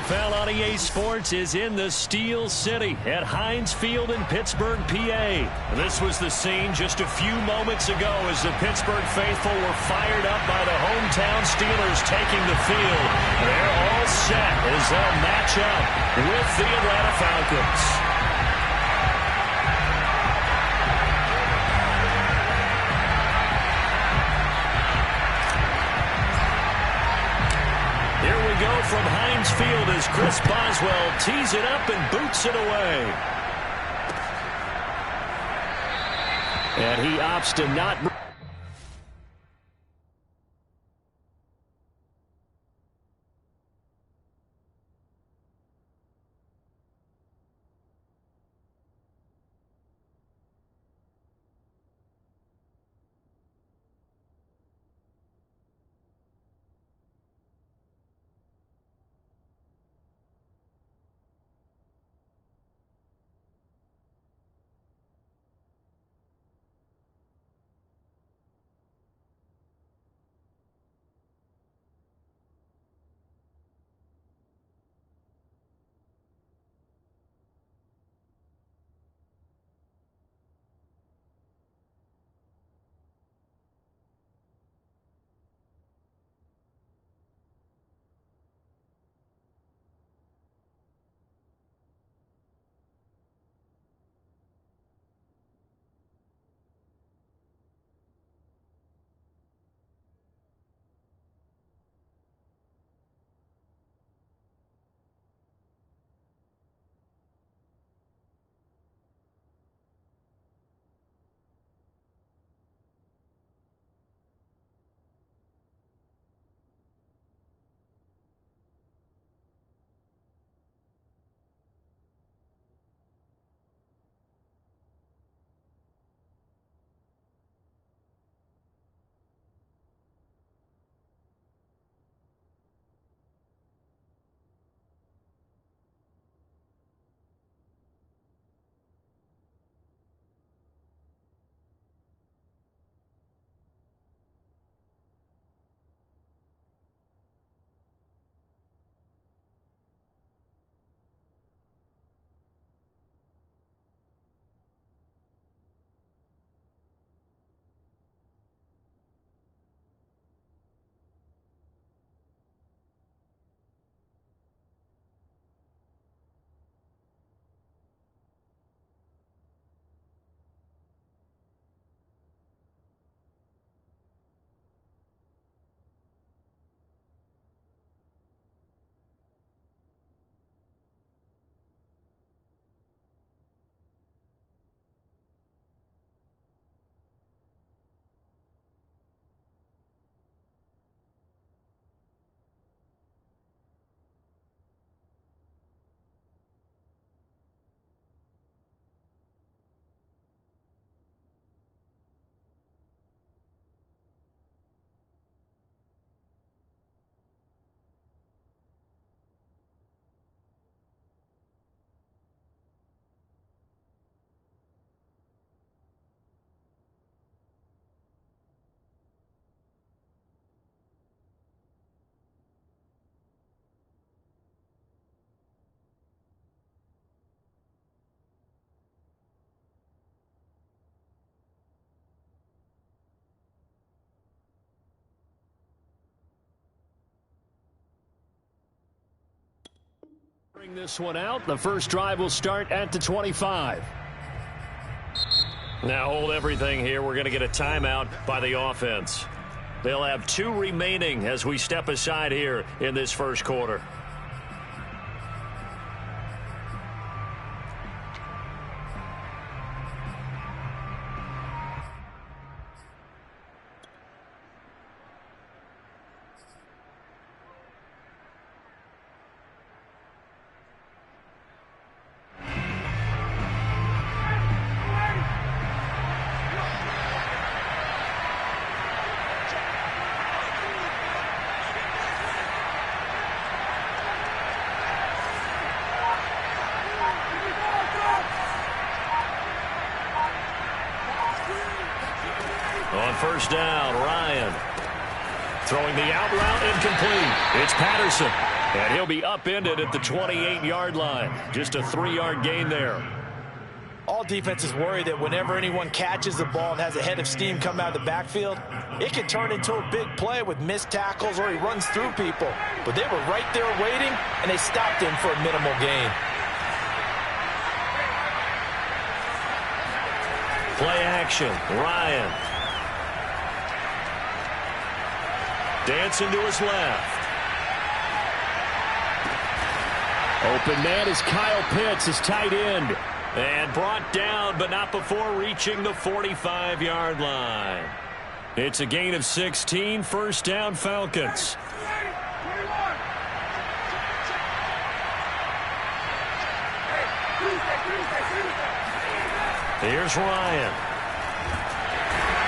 NFL on EA Sports is in the Steel City at Heinz Field in Pittsburgh, PA. This was the scene just a few moments ago as the Pittsburgh faithful were fired up by the hometown Steelers taking the field. They're all set as they'll match up with the Atlanta Falcons. Go from Heinz Field as Chris Boswell tees it up and boots it away. And he opts to not... Bring this one out. The first drive will start at the 25. Now hold everything here. We're going to get a timeout by the offense. They'll have 2 remaining as we step aside here in this first quarter. On first down, Ryan. Throwing the out route incomplete. It's Patterson. And he'll be upended at the 28-yard line. Just a 3-yard gain there. All defenses worry that whenever anyone catches the ball and has a head of steam come out of the backfield, it can turn into a big play with missed tackles or he runs through people. But they were right there waiting, and they stopped him for a minimal gain. Play action. Ryan. Dancing to his left. Open man is Kyle Pitts, his tight end. And brought down, but not before reaching the 45-yard line. It's a gain of 16, first down Falcons. Here's Ryan.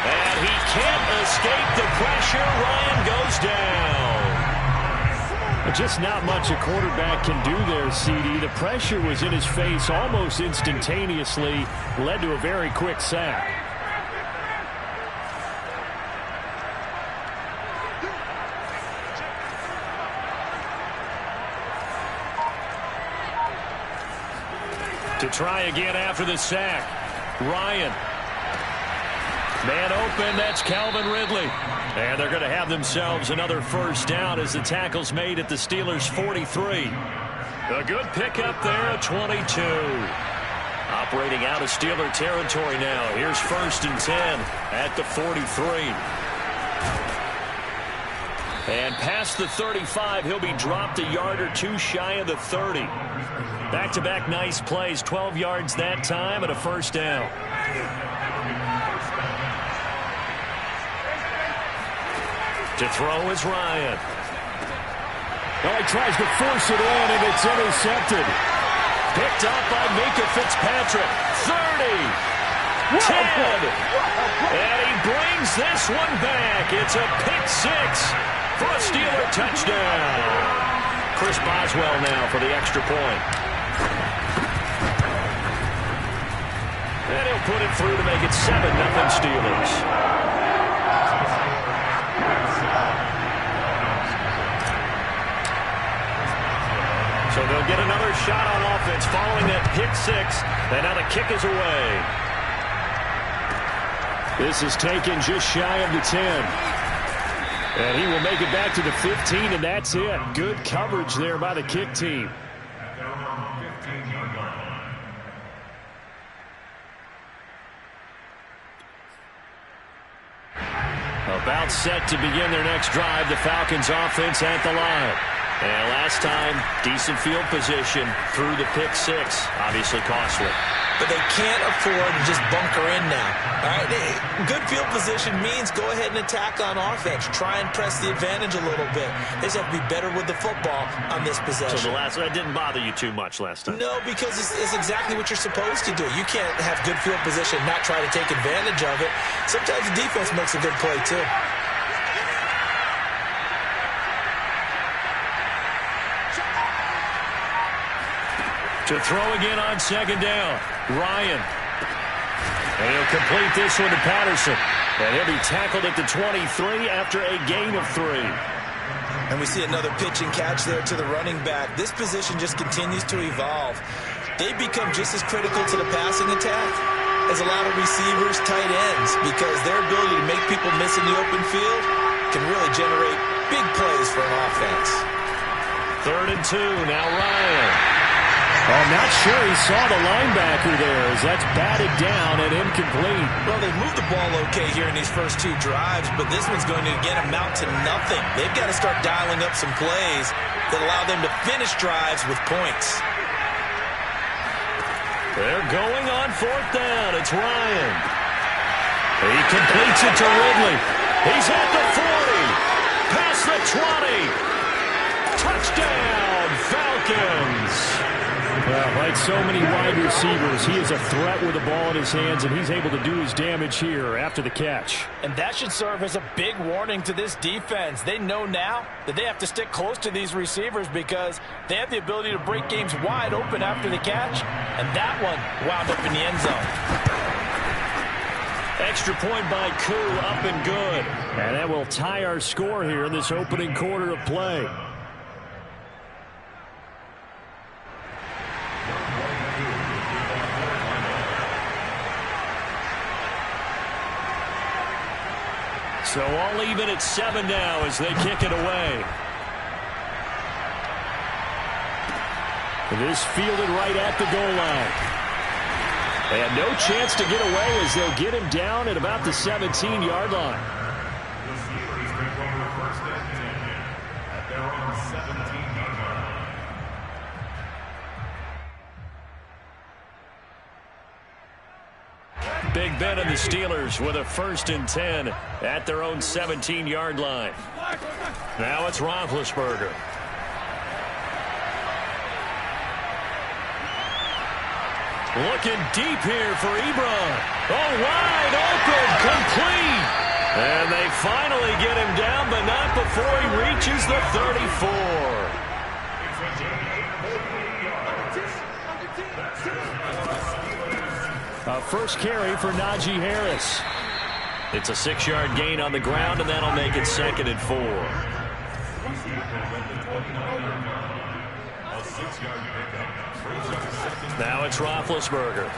And he can't escape the pressure. Ryan goes down. Just not much a quarterback can do there, CD. The pressure was in his face almost instantaneously, led to a very quick sack. To try again after the sack, Ryan. Man open, that's Calvin Ridley. And they're going to have themselves another first down as the tackle's made at the Steelers' 43. A good pickup there at 22. Operating out of Steeler territory now. Here's 1st and 10 at the 43. And past the 35, he'll be dropped a yard or two shy of the 30. Back-to-back nice plays, 12 yards that time and a first down. To throw is Ryan. Well, he tries to force it in, and it's intercepted. Picked up by Mika Fitzpatrick. 30. 10. And he brings this one back. It's a pick six for a Steeler touchdown. Chris Boswell now for the extra point. And he'll put it through to make it 7-0 Steelers. So they'll get another shot on offense following that pick six. And now the kick is away. This is taken just shy of the 10. And he will make it back to the 15, and that's it. Good coverage there by the kick team. About set to begin their next drive. The Falcons offense at the line. And last time, decent field position through the pick six. Obviously costly. But they can't afford to just bunker in now. All right, good field position means go ahead and attack on offense. Try and press the advantage a little bit. They just have to be better with the football on this possession. So that didn't bother you too much last time? No, because it's exactly what you're supposed to do. You can't have good field position and not try to take advantage of it. Sometimes the defense makes a good play, too. To throw again on second down, Ryan. And he'll complete this one to Patterson. And he'll be tackled at the 23 after a gain of 3. And we see another pitch and catch there to the running back. This position just continues to evolve. They become just as critical to the passing attack as a lot of receivers, tight ends, because their ability to make people miss in the open field can really generate big plays for an offense. 3rd and 2, now Ryan. I'm not sure he saw the linebacker there as that's batted down and incomplete. Well, they've moved the ball okay here in these first 2 drives, but this one's going to, again, amount to nothing. They've got to start dialing up some plays that allow them to finish drives with points. They're going on 4th down. It's Ryan. He completes it to Ridley. He's at the 40. Past the 20. Touchdown, Falcons. Well, like so many wide receivers, he is a threat with the ball in his hands, and he's able to do his damage here after the catch. And that should serve as a big warning to this defense. They know now that they have to stick close to these receivers because they have the ability to break games wide open after the catch. And that one wound up in the end zone. Extra point by Koo, up and good. And that will tie our score here in this opening quarter of play. So all even at 7 now as they kick it away. This fielded right at the goal line. And no chance to get away as they'll get him down at about the 17-yard line. Big Ben and the Steelers with a 1st and 10 at their own 17-yard line. Now it's Roethlisberger. Looking deep here for Ebron. Oh, wide open, complete. And they finally get him down, but not before he reaches the 34. A first carry for Najee Harris. It's a 6-yard gain on the ground, and that'll make it 2nd and 4. Now it's Roethlisberger.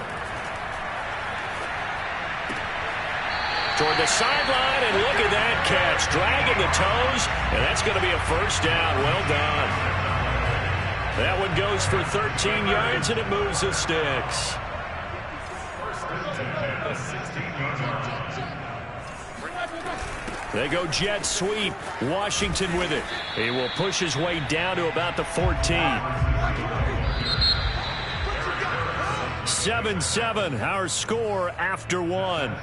Toward the sideline, and look at that catch. Dragging the toes, and that's going to be a 1st down. Well done. That one goes for 13 yards, and it moves the sticks. They go jet sweep. Washington with it. He will push his way down to about the 14. 7-7, our score after 1.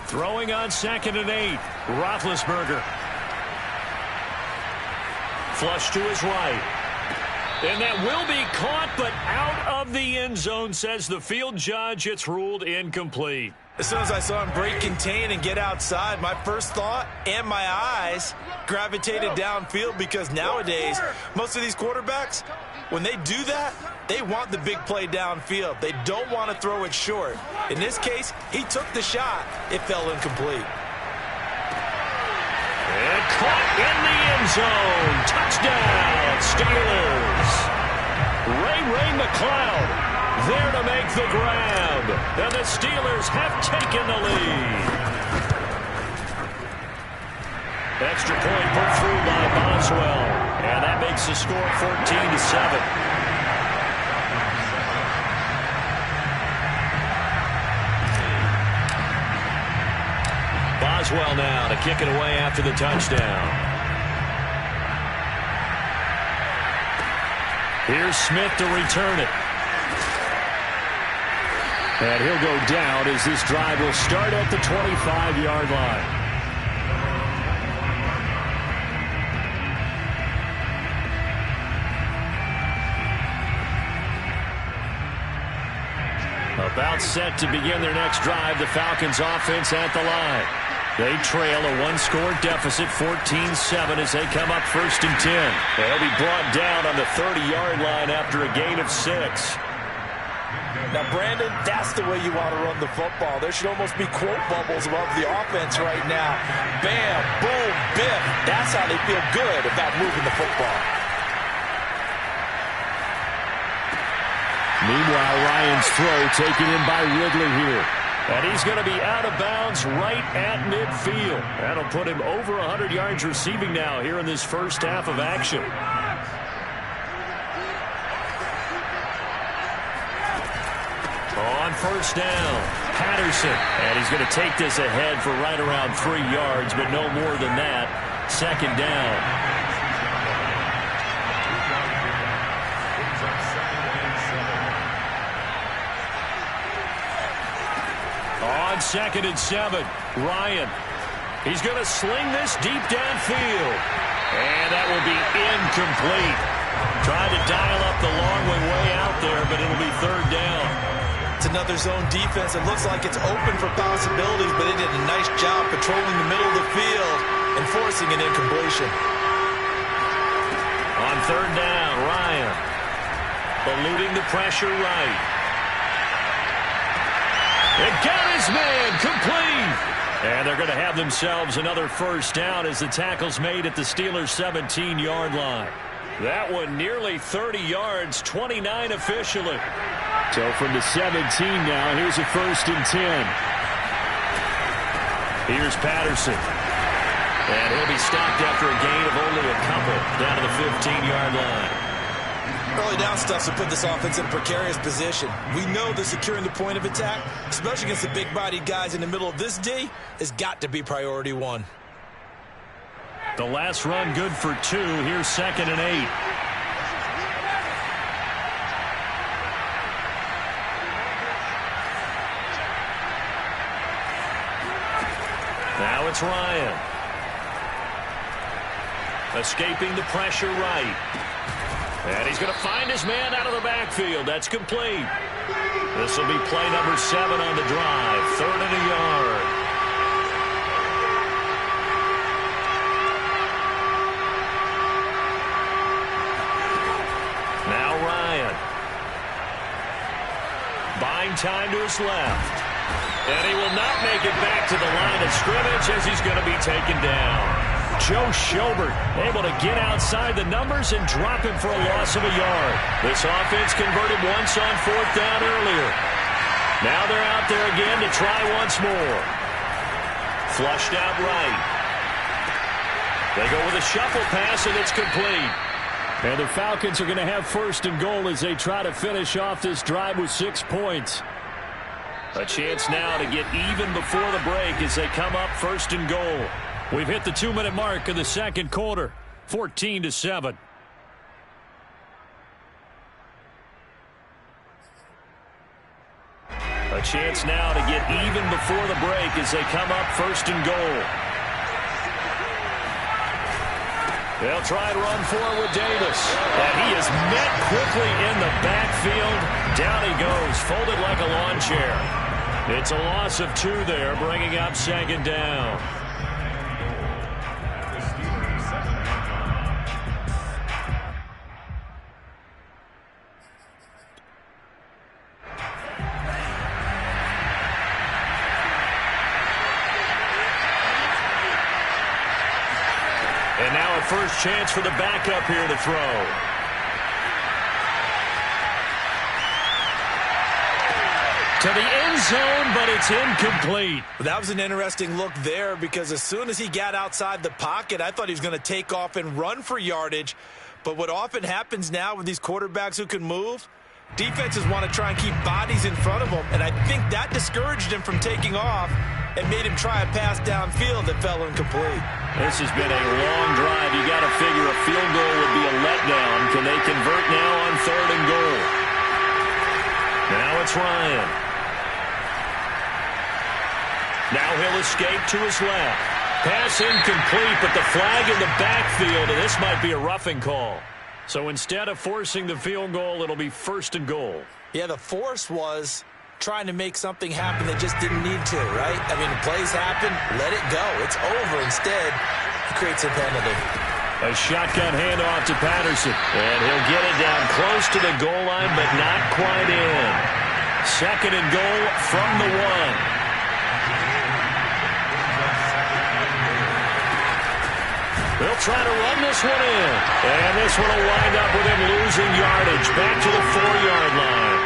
Throwing on 2nd and 8. Roethlisberger. Flush to his right. And that will be caught, but out of the end zone, says the field judge. It's ruled incomplete. As soon as I saw him break contain and get outside, my first thought and my eyes gravitated downfield, because nowadays, most of these quarterbacks, when they do that, they want the big play downfield. They don't want to throw it short. In this case, he took the shot. It fell incomplete. And caught in the end zone. Touchdown, Steelers. Ray McCloud there to make the grab. And the Steelers have taken the lead. Extra point put through by Boswell. And that makes the score 14-7. Boswell now to kick it away after the touchdown. Here's Smith to return it. And he'll go down as this drive will start at the 25-yard line. About set to begin their next drive, the Falcons offense at the line. They trail a 1-score deficit, 14-7, as they come up 1st and 10. They'll be brought down on the 30-yard line after a gain of 6. Now, Brandon, that's the way you want to run the football. There should almost be quote bubbles above the offense right now. Bam, boom, biff. That's how they feel good about moving the football. Meanwhile, Ryan's throw taken in by Ridley here. And he's going to be out of bounds right at midfield. That'll put him over 100 yards receiving now here in this first half of action. On 1st down, Patterson. And he's going to take this ahead for right around 3 yards, but no more than that. 2nd down. On 2nd and 7, Ryan. He's going to sling this deep downfield. And that will be incomplete. Trying to dial up the long way out there, but it'll be 3rd down. It's another zone defense. It looks like it's open for possibilities, but they did a nice job patrolling the middle of the field and forcing an incompletion. On 3rd down, Ryan. Eluding the pressure right. It got his man complete. And they're going to have themselves another 1st down as the tackle's made at the Steelers' 17-yard line. That one nearly 30 yards, 29 officially. So from the 17 now, here's a 1st and 10. Here's Patterson. And he'll be stopped after a gain of only a couple down to the 15-yard line. Early down stuff to put this offense in a precarious position. We know that securing the point of attack, especially against the big-bodied guys in the middle of this D, has got to be priority one. The last run good for 2. Here's 2nd and 8. Now it's Ryan. Escaping the pressure right. And he's going to find his man out of the backfield. That's complete. This will be play number 7 on the drive. 3rd and a yard. Now Ryan. Buying time to his left. And he will not make it back to the line of scrimmage as he's going to be taken down. Joe Schobert able to get outside the numbers and drop him for a loss of a yard. This offense converted once on 4th down earlier. Now they're out there again to try once more. Flushed out right. They go with a shuffle pass, and it's complete. And the Falcons are going to have 1st and goal as they try to finish off this drive with 6 points. A chance now to get even before the break as they come up 1st and goal. We've hit the 2-minute mark of the 2nd quarter, 14-7. A chance now to get even before the break as they come up 1st and goal. They'll try to run forward with Davis. And he is met quickly in the backfield. Down he goes, folded like a lawn chair. It's a loss of 2 there, bringing up 2nd down. And now a first chance for the backup here to throw. To the end zone, but it's incomplete. That was an interesting look there because as soon as he got outside the pocket, I thought he was going to take off and run for yardage. But what often happens now with these quarterbacks who can move, defenses want to try and keep bodies in front of them. And I think that discouraged him from taking off and made him try a pass downfield that fell incomplete. This has been a long drive. You got to figure a field goal would be a letdown. Can they convert now on 3rd and goal? Now it's Ryan. Now he'll escape to his left. Pass incomplete, but the flag in the backfield, and this might be a roughing call. So instead of forcing the field goal, it'll be 1st and goal. Yeah, the force was trying to make something happen that just didn't need to, right? I mean, plays happen, let it go. It's over. Instead, he creates a penalty. A shotgun handoff to Patterson. And he'll get it down close to the goal line, but not quite in. 2nd and goal from the 1. They'll try to run this one in. And this one will wind up with him losing yardage back to the 4-yard line.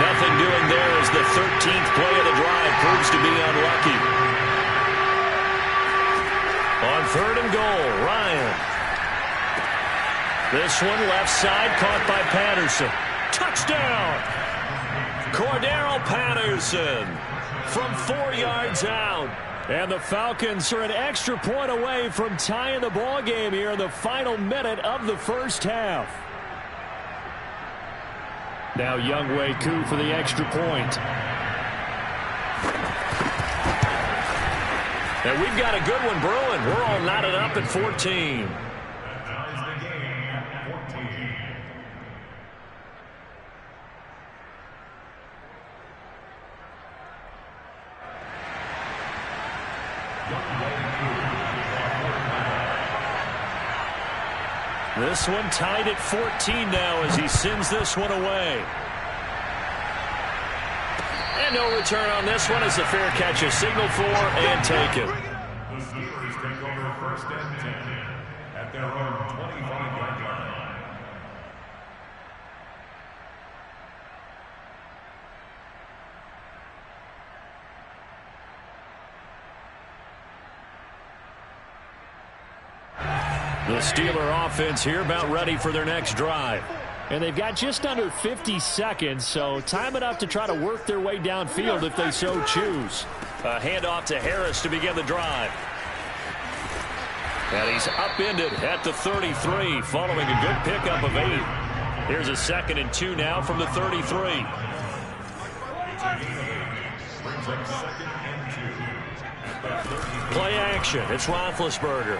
Nothing doing there as the 13th play of the drive proves to be unlucky. On 3rd and goal, Ryan. This one left side caught by Patterson. Touchdown! Cordero Patterson from 4 yards out. And the Falcons are an extra point away from tying the ball game here in the final minute of the 1st half. Now Younghoe Koo for the extra point. And we've got a good one brewing. We're all knotted up at 14. This one tied at 14 now as he sends this one away. And no return on this one as the fair catch is signaled for and taken. The Steelers take over 1st and 10 at their own 25-yard line. The Steeler offense here about ready for their next drive. And they've got just under 50 seconds, so time enough to try to work their way downfield if they so choose. A handoff to Harris to begin the drive. And he's upended at the 33 following a good pickup of 8. Here's a 2nd and 2 now from the 33. Play action. It's Roethlisberger.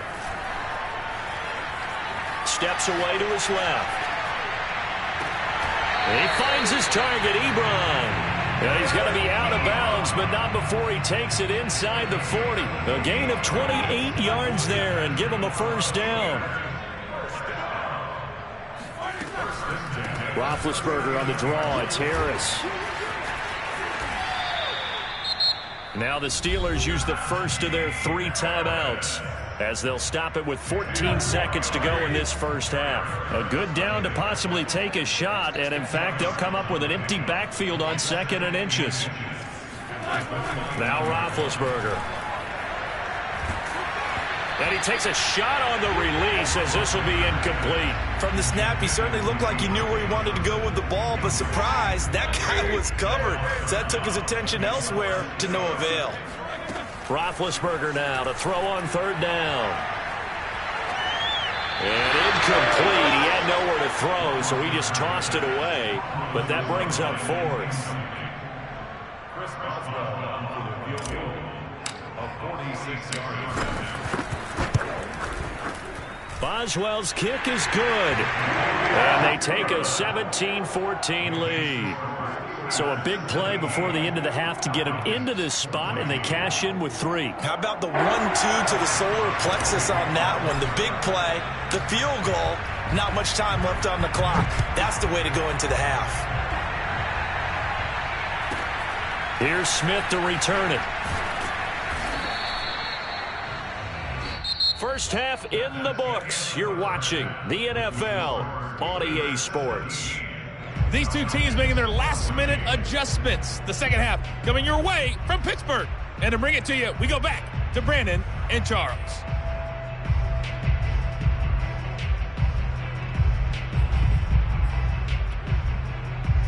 Steps away to his left. And he finds his target, Ebron. And he's going to be out of bounds, but not before he takes it inside the 40. A gain of 28 yards there and give him a first down. Roethlisberger on the draw. It's Harris. Now the Steelers use the first of their 3 timeouts as they'll stop it with 14 seconds to go in this first half. A good down to possibly take a shot, and in fact, they'll come up with an empty backfield on 2nd and inches. Now Roethlisberger. And he takes a shot on the release as this will be incomplete. From the snap, he certainly looked like he knew where he wanted to go with the ball, but surprise, that guy was covered. So that took his attention elsewhere to no avail. Roethlisberger now to throw on 3rd down. And incomplete. He had nowhere to throw, so he just tossed it away. But that brings up 4th. Boswell's kick is good. And they take a 17-14 lead. So a big play before the end of the half to get him into this spot, and they cash in with 3. How about the 1-2 to the solar plexus on that one? The big play, the field goal, not much time left on the clock. That's the way to go into the half. Here's Smith to return it. First half in the books. You're watching the NFL on EA Sports. These two teams making their last-minute adjustments. The second half coming your way from Pittsburgh. And to bring it to you, we go back to Brandon and Charles.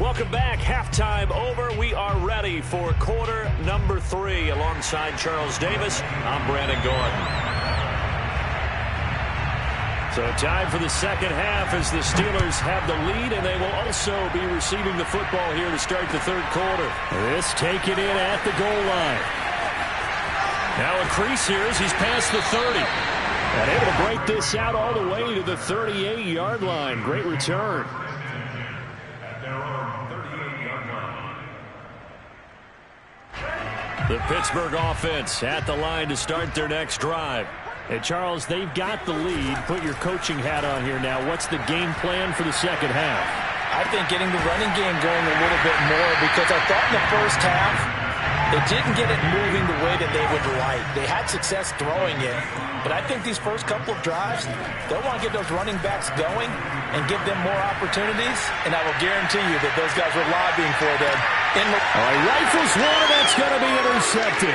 Welcome back. Halftime over. We are ready for quarter number 3. Alongside Charles Davis, I'm Brandon Gordon. So time for the second half as the Steelers have the lead, and they will also be receiving the football here to start the 3rd quarter. This taken in at the goal line. Now a crease here as he's past the 30. And able to break this out all the way to the 38-yard line. Great return. The Pittsburgh offense at the line to start their next drive. Hey, Charles, they've got the lead. Put your coaching hat on here now. What's the game plan for the second half? I think getting the running game going a little bit more, because I thought in the first half they didn't get it moving the way that they would like. They had success throwing it, but I think these first couple of drives, they'll want to get those running backs going and give them more opportunities, and I will guarantee you that those guys were lobbying for them. All right, rifles one, and that's going to be intercepted.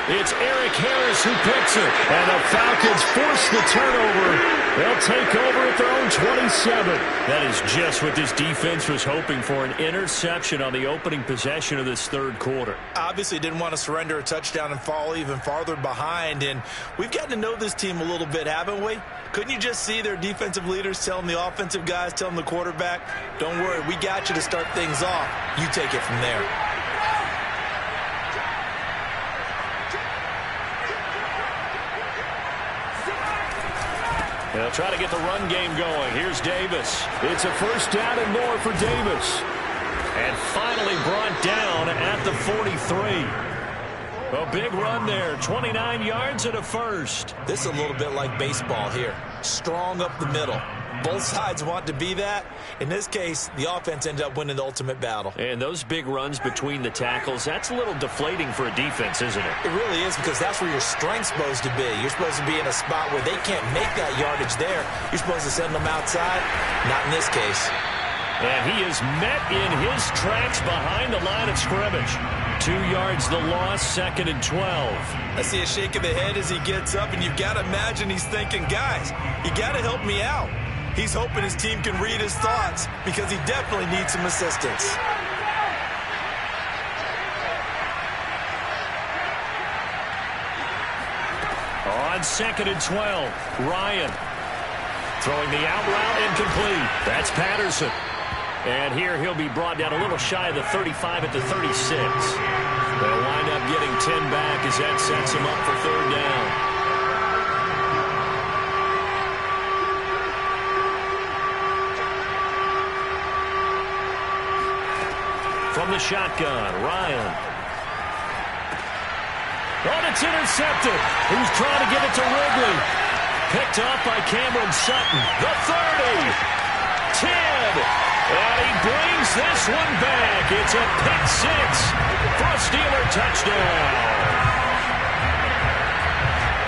It's Eric Harris who picks it. And the Falcons force the turnover. They'll take over at their own 27. That is just what this defense was hoping for, an interception on the opening possession of this 3rd quarter. Obviously didn't want to surrender a touchdown and fall even farther behind, and we've gotten to know this team a little bit, haven't we? Couldn't you just see their defensive leaders telling the offensive guys, telling the quarterback, don't worry, we got you to start things off. You take it from there. They'll try to get the run game going. Here's Davis. It's a first down and more for Davis. And finally brought down at the 43. A big run there. 29 yards and a first. This is a little bit like baseball here. Strong up the middle. Both sides want to be that. In this case, the offense ended up winning the ultimate battle. And those big runs between the tackles, that's a little deflating for a defense, isn't it? It really is, because that's where your strength's supposed to be. You're supposed to be in a spot where they can't make that yardage there. You're supposed to send them outside. Not in this case. And he is met in his tracks behind the line of scrimmage. 2 yards the loss, 2nd and 12. I see a shake of the head as he gets up, and you've got to imagine he's thinking, guys, you got to help me out. He's hoping his team can read his thoughts because he definitely needs some assistance. On 2nd and 12, Ryan throwing the out route incomplete. That's Patterson. And here he'll be brought down a little shy of the 35 at the 36. They'll wind up getting 10 back as that sets him up for 3rd down. From the shotgun, Ryan. Oh, it's intercepted. He's trying to get it to Wrigley. Picked up by Cameron Sutton. The 30. 10. And he brings this one back. It's a pick 6 for a Steeler touchdown.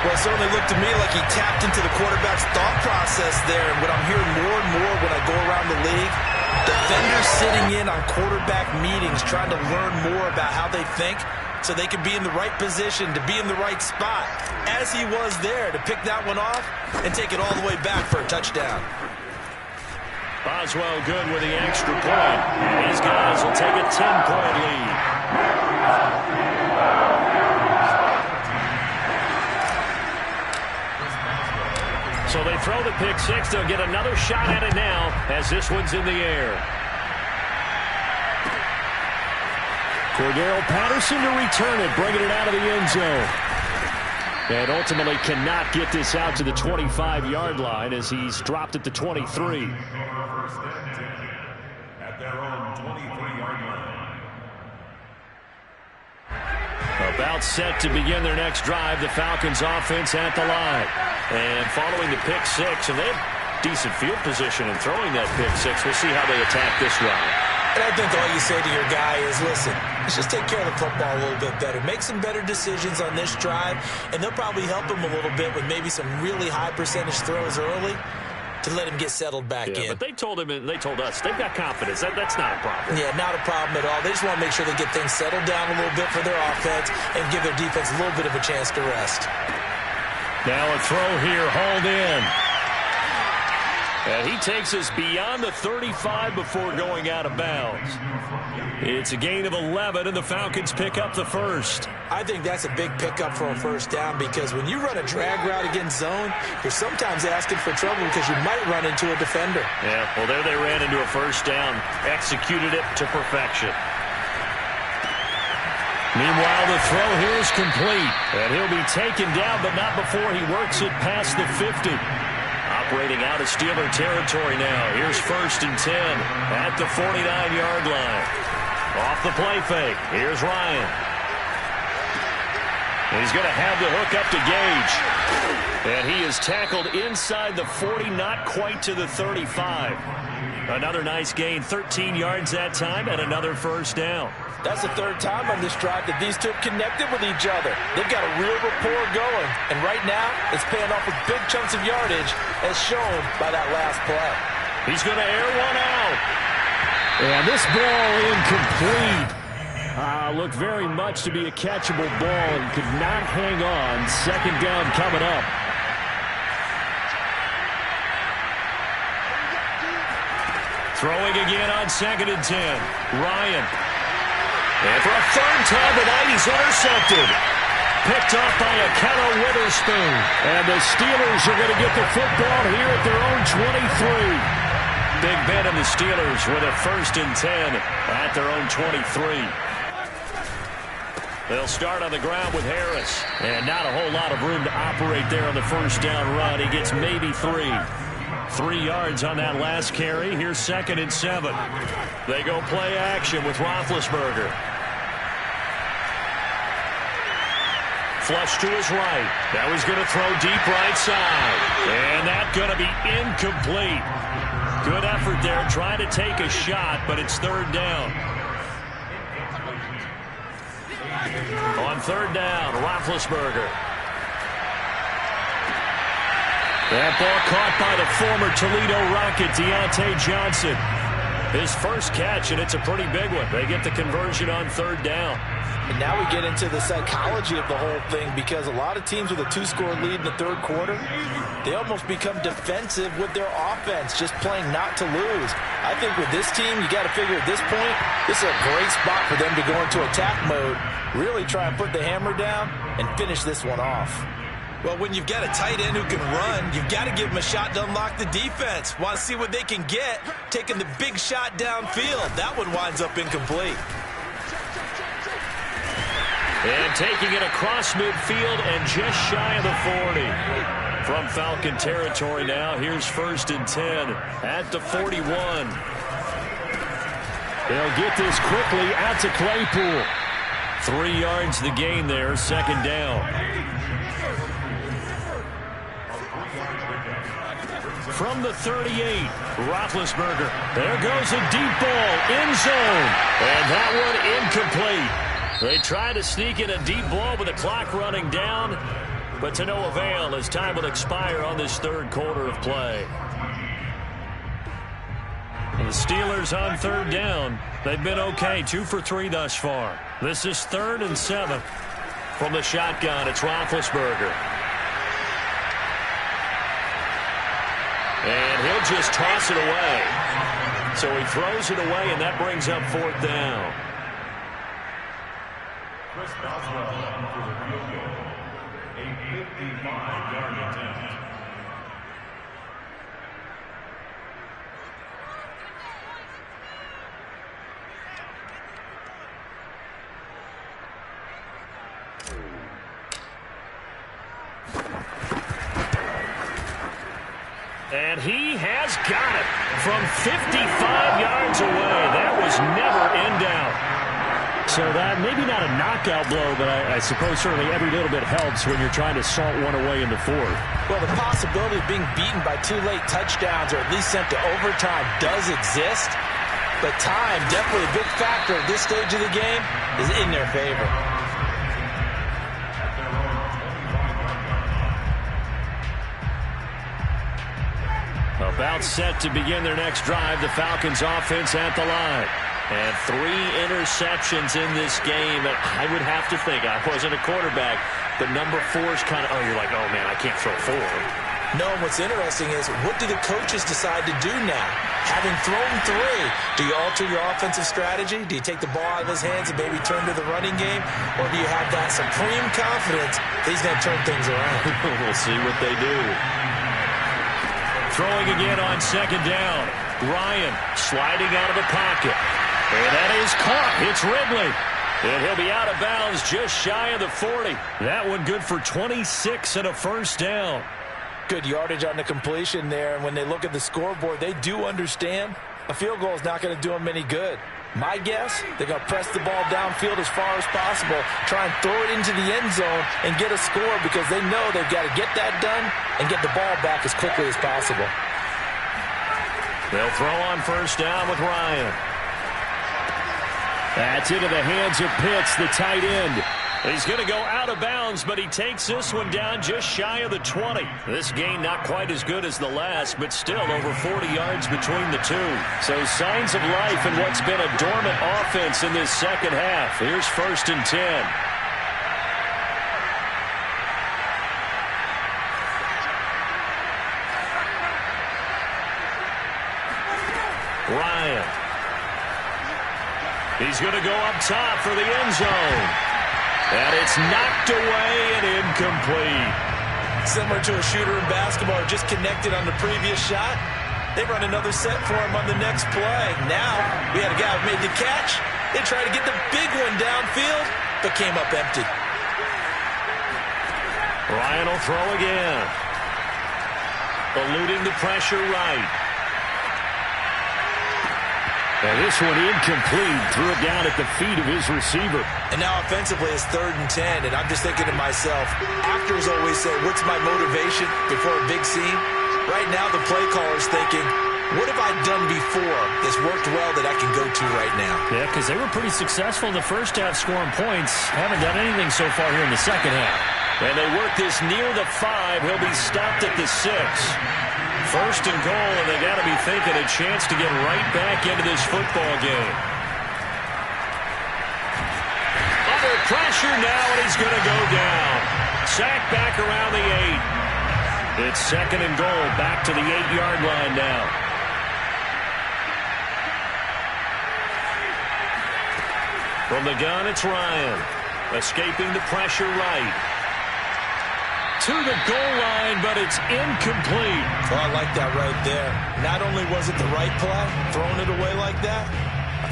Well, it certainly looked to me like he tapped into the quarterback's thought process there. And what I'm hearing more and more when I go around the league, defenders sitting in on quarterback meetings trying to learn more about how they think so they can be in the right position, to be in the right spot, as he was there to pick that one off and take it all the way back for a touchdown. Boswell good with the extra point. His guys will take a 10-point lead. So they throw the pick 6. They'll get another shot at it now as this one's in the air. Cordero Patterson to return it, bringing it out of the end zone. And ultimately cannot get this out to the 25-yard line as he's dropped at the 23. At their own 23-yard line. About set to begin their next drive, the Falcons offense at the line. And following the pick 6, and they have decent field position in throwing that pick 6. We'll see how they attack this drive. And I think all you say to your guy is, listen, let's just take care of the football a little bit better. Make some better decisions on this drive, and they'll probably help him a little bit with maybe some really high percentage throws early to let him get settled back in. But they told him, and they told us, they've got confidence. That's not a problem. Yeah, not a problem at all. They just want to make sure they get things settled down a little bit for their offense and give their defense a little bit of a chance to rest. Now a throw here, hauled in. And he takes us beyond the 35 before going out of bounds. It's a gain of 11, and the Falcons pick up the first. I think that's a big pickup for a first down because when you run a drag route against zone, you're sometimes asking for trouble because you might run into a defender. Yeah, well, there they ran into a first down. Executed it to perfection. Meanwhile, the throw here is complete. And he'll be taken down, but not before he works it past the 50. Operating out of Steeler territory now. Here's 1st and 10 at the 49-yard line. Off the play fake. Here's Ryan. And he's going to have the hook up to Gage. And he is tackled inside the 40, not quite to the 35. Another nice gain, 13 yards that time, and another first down. That's the 3rd time on this drive that these two have connected with each other. They've got a real rapport going. And right now, it's paying off with big chunks of yardage, as shown by that last play. He's going to air one out. And this ball incomplete. Looked very much to be a catchable ball and could not hang on. 2nd down coming up. Throwing again on 2nd and 10. Ryan. And for a 3rd time tonight, he's intercepted. Picked off by Akello Witherspoon. And the Steelers are going to get the football here at their own 23. Big Ben and the Steelers with a 1st and 10 at their own 23. They'll start on the ground with Harris. And not a whole lot of room to operate there on the first down run. He gets maybe 3. 3 yards on that last carry. Here's 2nd and 7. They go play action with Roethlisberger. Flush to his right. Now he's going to throw deep right side. And that's going to be incomplete. Good effort there trying to take a shot, but it's 3rd down. On 3rd down, Roethlisberger. That ball caught by the former Toledo Rocket, Deontay Johnson. His first catch, and it's a pretty big one. They get the conversion on third down. And now we get into the psychology of the whole thing, because a lot of teams with a 2-score lead in the third quarter, they almost become defensive with their offense, just playing not to lose. I think with this team, you got to figure at this point, this is a great spot for them to go into attack mode, really try and put the hammer down and finish this one off. Well, when you've got a tight end who can run, you've got to give him a shot to unlock the defense. Want to see what they can get, taking the big shot downfield. That one winds up incomplete. And taking it across midfield and just shy of the 40. From Falcon territory now, here's 1st and 10 at the 41. They'll get this quickly out to Claypool. 3 yards the gain there, 2nd down. From the 38, Roethlisberger. There goes a deep ball, end zone. And that one incomplete. They try to sneak in a deep ball with the clock running down, but to no avail as time will expire on this third quarter of play. The Steelers on 3rd down. They've been okay, 2 for 3 thus far. This is 3rd and 7. From the shotgun, it's Roethlisberger. And he'll just toss it away. So he throws it away, and that brings up 4th down. Chris Boswell for the field goal. A 55-yard attempt. And he has got it from 55 yards away. That was never in doubt. So that maybe not a knockout blow, but I suppose certainly every little bit helps when you're trying to salt one away in the 4th. Well, the possibility of being beaten by 2 late touchdowns or at least sent to overtime does exist. But time, definitely a big factor at this stage of the game, is in their favor. About set to begin their next drive, the Falcons offense at the line. And 3 interceptions in this game. And I would have to think, I wasn't a quarterback, but number 4 is kind of, you're like, oh, man, I can't throw 4. No, and what's interesting is, what do the coaches decide to do now? Having thrown 3, do you alter your offensive strategy? Do you take the ball out of his hands and maybe turn to the running game? Or do you have that supreme confidence that he's going to turn things around? We'll see what they do. Throwing again on 2nd down. Ryan sliding out of the pocket. And that is caught. It's Ridley. And he'll be out of bounds just shy of the 40. That one good for 26 and a 1st down. Good yardage on the completion there. And when they look at the scoreboard, they do understand a field goal is not going to do them any good. My guess, they're going to press the ball downfield as far as possible, try and throw it into the end zone and get a score, because they know they've got to get that done and get the ball back as quickly as possible. They'll throw on 1st down with Ryan. That's into the hands of Pitts, the tight end. He's going to go out of bounds, but he takes this one down just shy of the 20. This gain not quite as good as the last, but still over 40 yards between the 2. So signs of life in what's been a dormant offense in this second half. Here's 1st and 10. Ryan. He's going to go up top for the end zone. And it's knocked away and incomplete. Similar to a shooter in basketball, just connected on the previous shot. They run another set for him on the next play. Now, we had a guy who made the catch. They tried to get the big one downfield, but came up empty. Ryan will throw again. Eluding the pressure right. And this one incomplete. Threw it down at the feet of his receiver. And now offensively it's 3rd and 10. And I'm just thinking to myself, actors always say, what's my motivation before a big scene? Right now the play caller's thinking, what have I done before that's worked well that I can go to right now? Yeah, because they were pretty successful in the first half scoring points. Haven't done anything so far here in the second half. And they work this near the 5. He'll be stopped at the 6. First and goal, and they got to be thinking a chance to get right back into this football game. Under pressure now, and he's going to go down. Sacked back around the 8. It's second and goal, back to the 8-yard line now. From the gun, it's Ryan. Escaping the pressure right. To the goal line, but it's incomplete. Well, I like that right there. Not only was it the right play, throwing it away like that,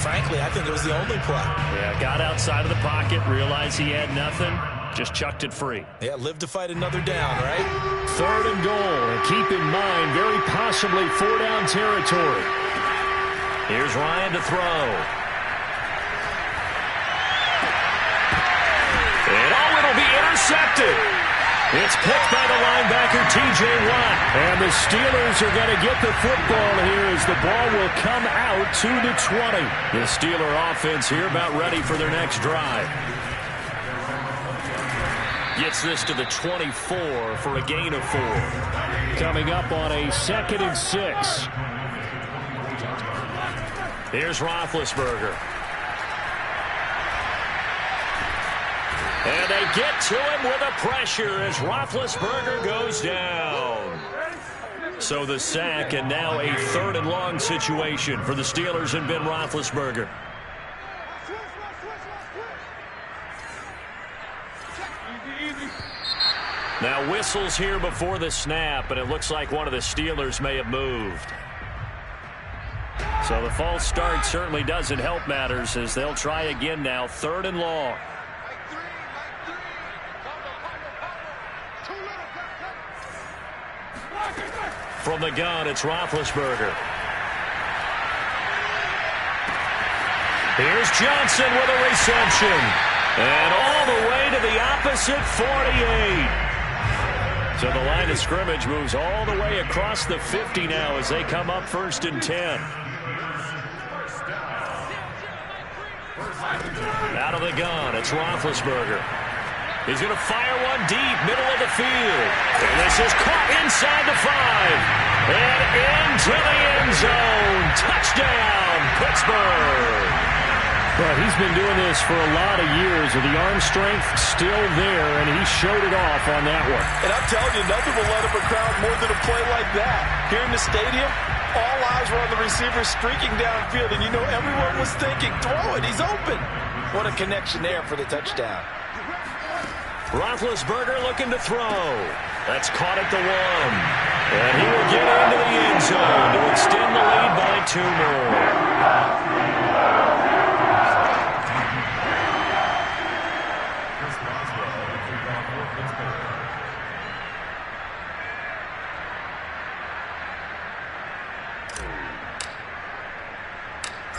frankly, I think it was the only play. Yeah, got outside of the pocket, realized he had nothing, just chucked it free. Yeah, live to fight another down, right? Third and goal, and keep in mind, very possibly 4-down territory. Here's Ryan to throw. And it'll be intercepted. It's picked by the linebacker, T.J. Watt. And the Steelers are going to get the football here as the ball will come out to the 20. The Steeler offense here about ready for their next drive. Gets this to the 24 for a gain of 4. Coming up on a 2nd and 6. Here's Roethlisberger. And they get to him with a pressure as Roethlisberger goes down. So the sack, and now a 3rd and long situation for the Steelers and Ben Roethlisberger. Now whistles here before the snap, and it looks like one of the Steelers may have moved. So the false start certainly doesn't help matters as they'll try again now, 3rd and long. From the gun, it's Roethlisberger. Here's Johnson with a reception. And all the way to the opposite 48. So the line of scrimmage moves all the way across the 50 now as they come up 1st and 10. Out of the gun, it's Roethlisberger. He's going to fire one deep, middle of the field. And this is caught inside the 5. And into the end zone. Touchdown, Pittsburgh. But he's been doing this for a lot of years with the arm strength still there, and he showed it off on that one. And I'm telling you, nothing will let up a crowd more than a play like that. Here in the stadium, all eyes were on the receiver streaking downfield, and you know everyone was thinking, throw it, he's open. What a connection there for the touchdown. Roethlisberger looking to throw. That's caught at the 1. And he will get into the end zone to extend the lead by 2 more.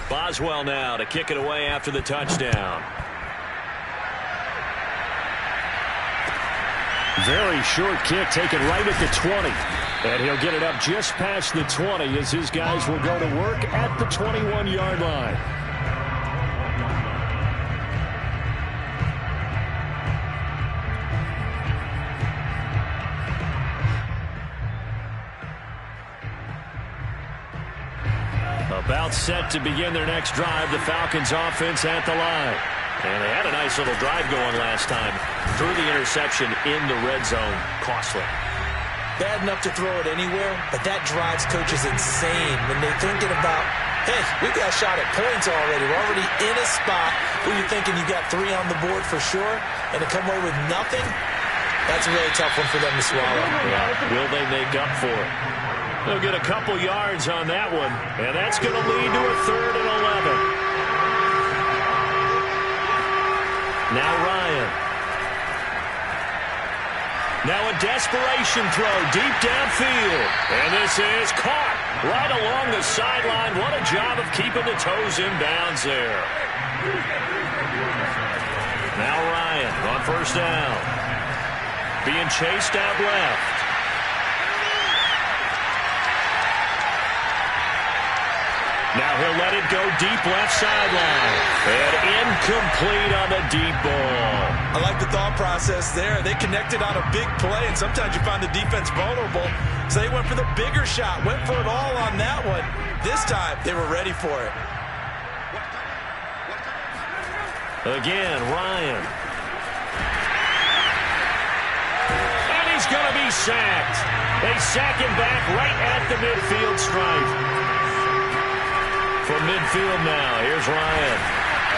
Boswell now to kick it away after the touchdown. Very short kick taken right at the 20. And he'll get it up just past the 20 as his guys will go to work at the 21-yard line. About set to begin their next drive, the Falcons offense at the line. And they had a nice little drive going last time. Threw the interception in the red zone. Costly. Bad enough to throw it anywhere, but that drives coaches insane when they're thinking about, hey, we got a shot at points already. We're already in a spot where you're thinking you got 3 on the board for sure, and to come away with nothing, that's a really tough one for them to swallow. Yeah. Will they make up for it? They'll get a couple yards on that one, and that's going to lead to a 3rd and 11. Now Ryan. Now a desperation throw deep downfield. And this is caught right along the sideline. What a job of keeping the toes in bounds there. Now Ryan on 1st down. Being chased out left. Now he'll let it go deep left sideline. And incomplete on the deep ball. I like the thought process there. They connected on a big play, and sometimes you find the defense vulnerable. So they went for the bigger shot, went for it all on that one. This time, they were ready for it. Again, Ryan. And he's going to be sacked. They sack him back right at the midfield stripe. From midfield now, here's Ryan.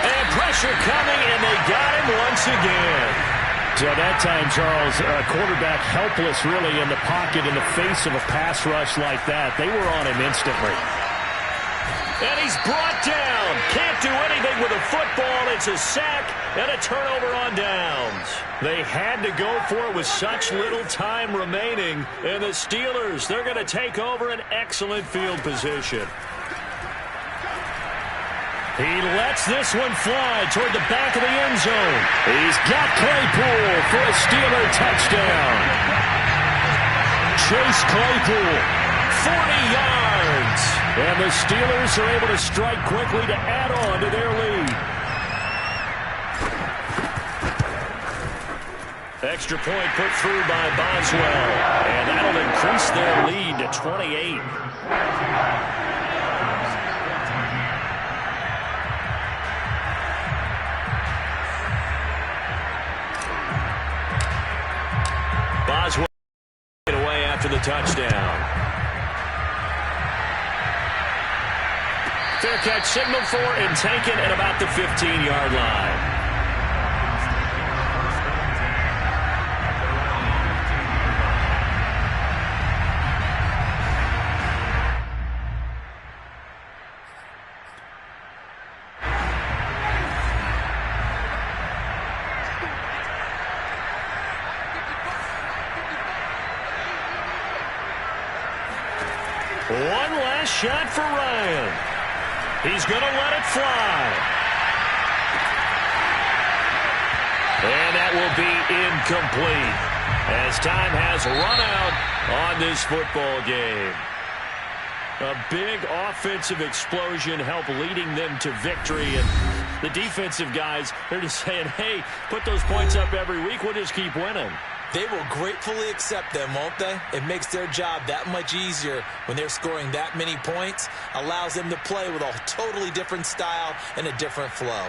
And pressure coming, and they got him once again. So that time, Charles, quarterback helpless really in the pocket in the face of a pass rush like that. They were on him instantly. And he's brought down. Can't do anything with a football. It's a sack and a turnover on downs. They had to go for it with such little time remaining. And the Steelers, they're going to take over an excellent field position. He lets this one fly toward the back of the end zone. He's got Claypool for a Steeler touchdown. Chase Claypool, 40 yards. And the Steelers are able to strike quickly to add on to their lead. Extra point put through by Boswell. And that'll increase their lead to 28. Boswell away after the touchdown. Fair catch signaled for and taken at about the 15-yard line. One last shot for Ryan. He's going to let it fly. And that will be incomplete as time has run out on this football game. A big offensive explosion helped leading them to victory. And the defensive guys, they're just saying, hey, put those points up every week. We'll just keep winning. They will gratefully accept them, won't they? It makes their job that much easier when they're scoring that many points. Allows them to play with a totally different style and a different flow.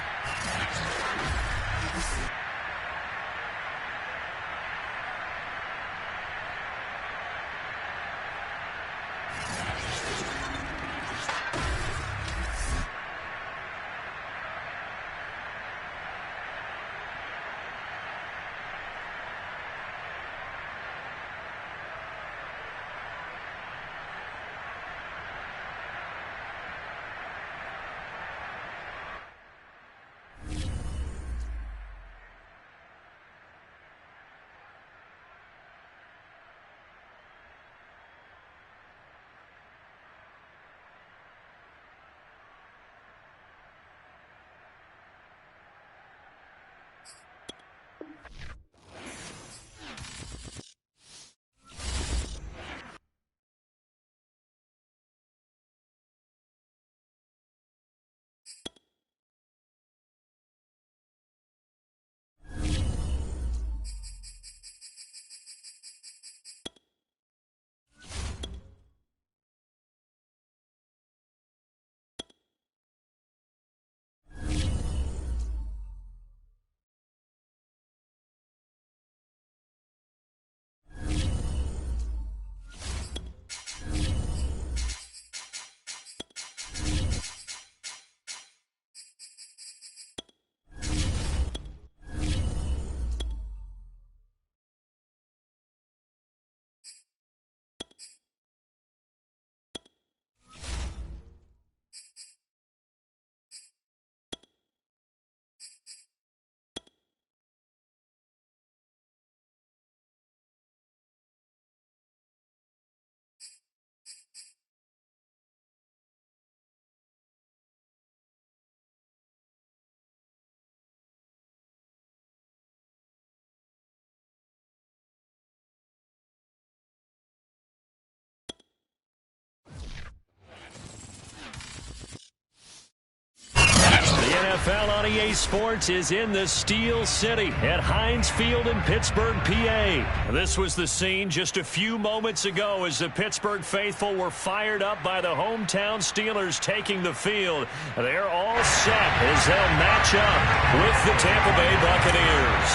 NFL on EA Sports is in the Steel City at Heinz Field in Pittsburgh, PA. This was the scene just a few moments ago as the Pittsburgh faithful were fired up by the hometown Steelers taking the field. They're all set as they'll match up with the Tampa Bay Buccaneers.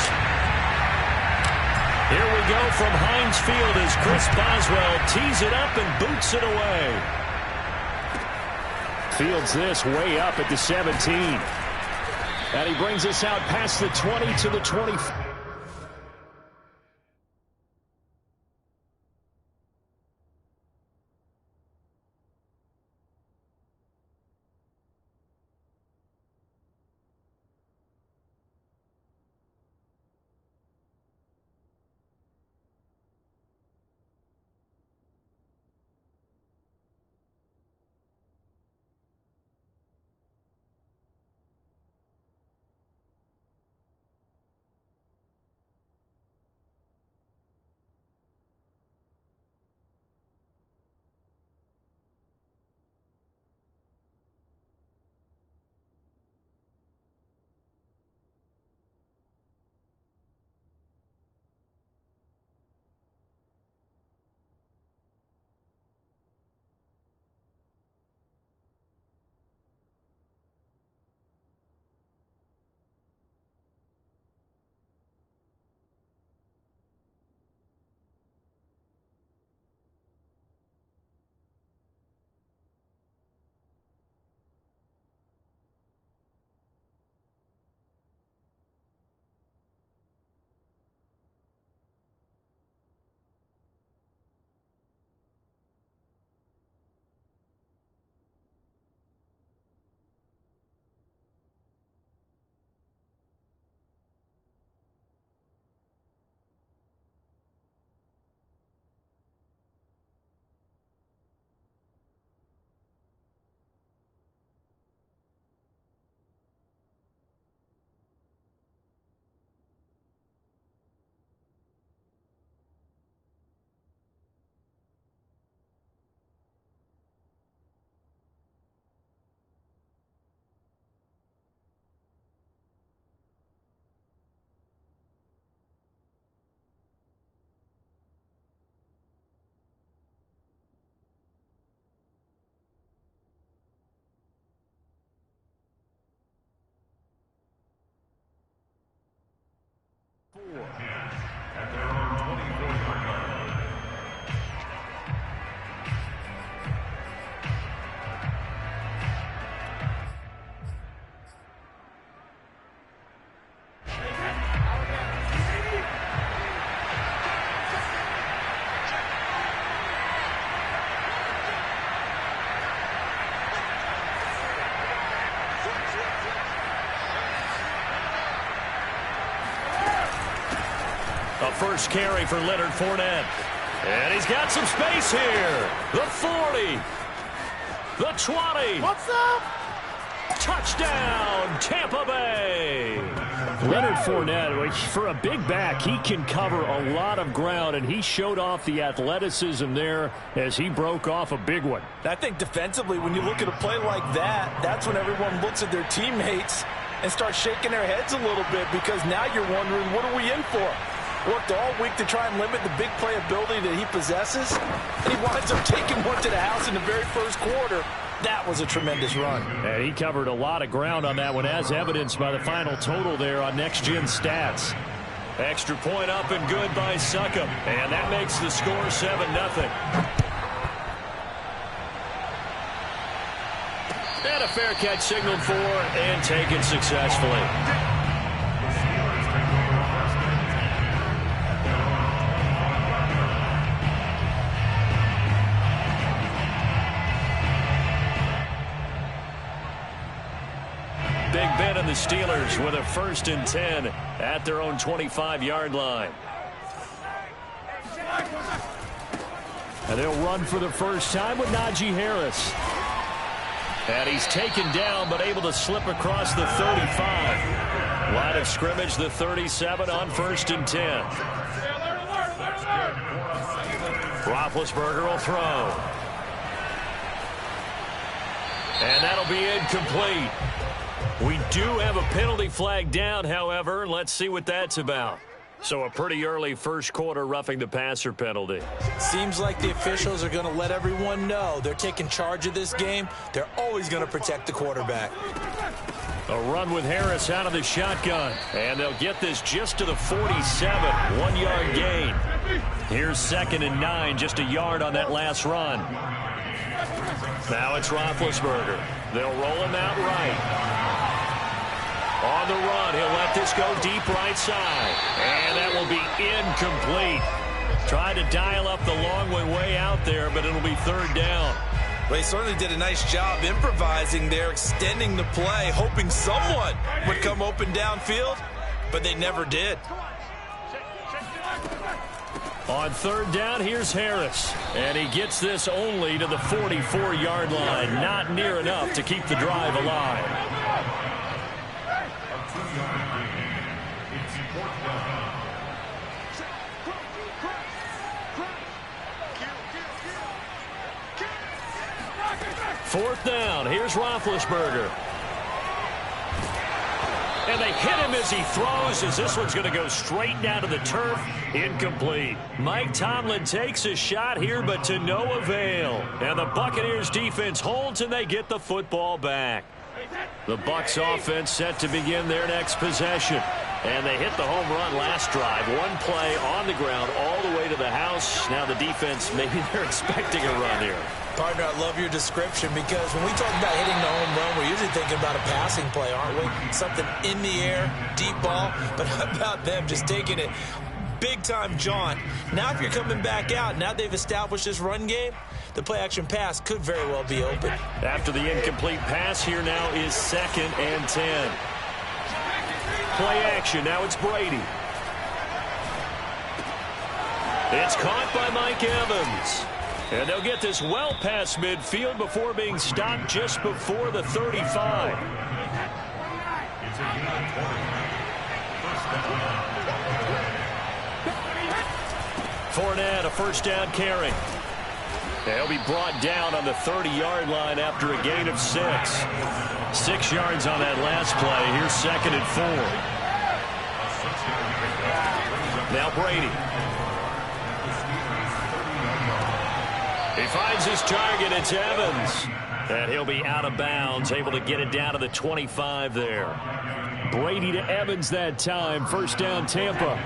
Here we go from Heinz Field as Chris Boswell tees it up and boots it away. Fields this way up at the 17. And he brings us out past the 20 to the 20. At their own 24-yard line. A first carry for Leonard Fournette. And he's got some space here. The 40. The 20. What's up? Touchdown, Tampa Bay. Leonard Fournette, for a big back, he can cover a lot of ground, and he showed off the athleticism there as he broke off a big one. I think defensively, when you look at a play like that, that's when everyone looks at their teammates and starts shaking their heads a little bit, because now you're wondering, what are we in for? Worked all week to try and limit the big play ability that he possesses, and he winds up taking one to the house in the very first quarter. That was a tremendous run. And he covered a lot of ground on that one, as evidenced by the final total there on Next Gen Stats. Extra point up and good by Succop. And that makes the score 7-0. And a fair catch signaled for and taken successfully. Big Ben and the Steelers with a 1st and 10 at their own 25-yard line. And they'll run for the first time with Najee Harris. And he's taken down but able to slip across the 35. Line of scrimmage, the 37 on 1st and 10. Roethlisberger will throw. And that'll be incomplete. We do have a penalty flag down, however. Let's see what that's about. So a pretty early first quarter roughing the passer penalty. Seems like the officials are going to let everyone know they're taking charge of this game. They're always going to protect the quarterback. A run with Harris out of the shotgun. And they'll get this just to the 47. 1 yard gain. Here's 2nd and 9, just a yard on that last run. Now it's Roethlisberger. They'll roll him out right. On the run, he'll let this go deep right side. And that will be incomplete. Tried to dial up the long way out there, but it'll be 3rd down. Well, he certainly did a nice job improvising there, extending the play, hoping someone would come open downfield, but they never did. On 3rd down, here's Harris. And he gets this only to the 44-yard line. Not near enough to keep the drive alive. Fourth down. Here's Roethlisberger. And they hit him as he throws, as this one's going to go straight down to the turf. Incomplete. Mike Tomlin takes a shot here, but to no avail. And the Buccaneers defense holds, and they get the football back. The Bucs offense set to begin their next possession. And they hit the home run last drive. One play on the ground all the way to the house. Now the defense, maybe they're expecting a run here. Partner, I love your description, because when we talk about hitting the home run, we're usually thinking about a passing play, aren't we? Something in the air, deep ball. But how about them just taking it big-time jaunt? Now if you're coming back out, now they've established this run game, the play-action pass could very well be open. After the incomplete pass, here now is 2nd and 10. Play action. Now it's Brady. It's caught by Mike Evans. And they'll get this well past midfield before being stopped just before the 35. Fournette, a first down carry. They'll be brought down on the 30-yard line after a gain of 6. 6 yards on that last play. Here's 2nd and 4. Now Brady. He finds his target. It's Evans. And he'll be out of bounds, able to get it down to the 25 there. Brady to Evans that time. First down, Tampa.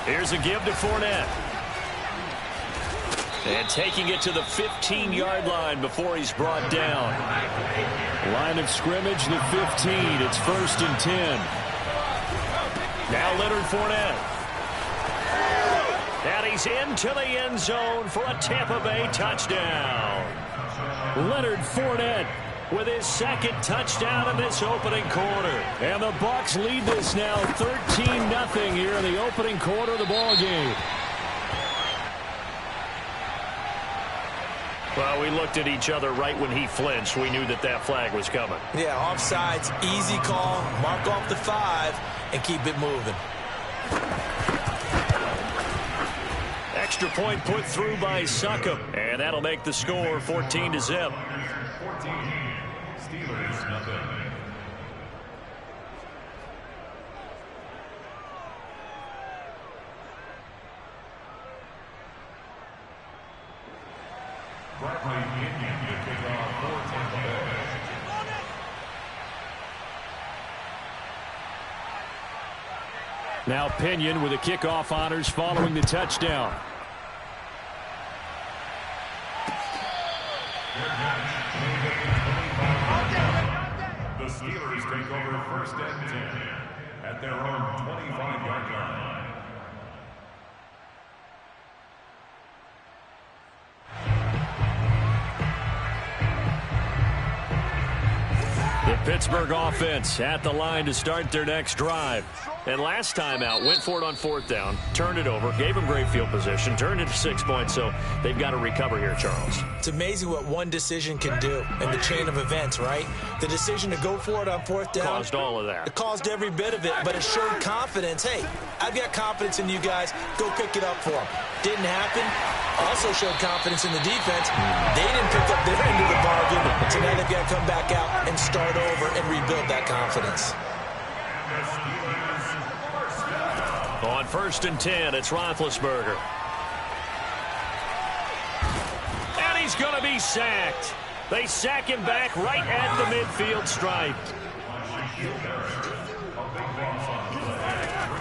Here's a give to Fournette. And taking it to the 15-yard line before he's brought down. Line of scrimmage, the 15. It's 1st and 10. Now Leonard Fournette. And he's into the end zone for a Tampa Bay touchdown. Leonard Fournette with his 2nd touchdown in this opening quarter. And the Bucs lead this now 13-0 here in the opening quarter of the ball game. Well, we looked at each other right when he flinched. We knew that that flag was coming. Yeah, offsides, easy call. Mark off the 5 and keep it moving. Extra point put through by Succop. And that'll make the score 14-0. 14, Steelers nothing. Bradley Pinion to kick off for Tampa Bay. Now Pinion with the kickoff honors following the touchdown. The Steelers take over 1st and 10 at their own 25-yard line. The Pittsburgh offense at the line to start their next drive. And last time out, went for it on 4th down, turned it over, gave them great field position, turned it to 6 points, so they've got to recover here, Charles. It's amazing what one decision can do in the chain of events, right? The decision to go for it on 4th down. Caused all of that. It caused every bit of it, but it showed confidence. Hey, I've got confidence in you guys. Go pick it up for them. Didn't happen. Also showed confidence in the defense. They didn't pick up their end of the bargain, so now they've got to come back out and start over and rebuild that confidence. On 1st and 10, it's Roethlisberger. And he's going to be sacked. They sack him back right at the midfield stripe.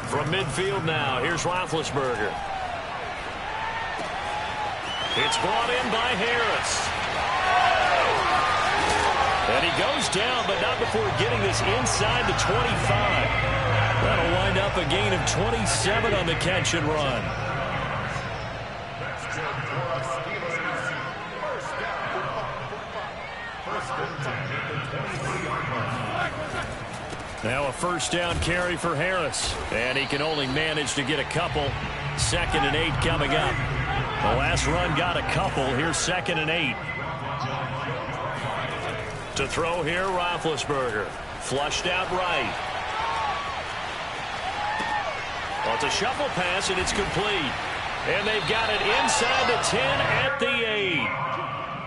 From midfield now, here's Roethlisberger. It's brought in by Harris. And he goes down, but not before getting this inside the 25. That'll wind up a gain of 27 on the catch and run. Now a 1st down carry for Harris. And he can only manage to get a couple. 2nd and 8 coming up. The last run got a couple. Here's 2nd and 8. To throw here, Roethlisberger. Flushed out right. Well, it's a shuffle pass, and it's complete. And they've got it inside the 10 at the 8.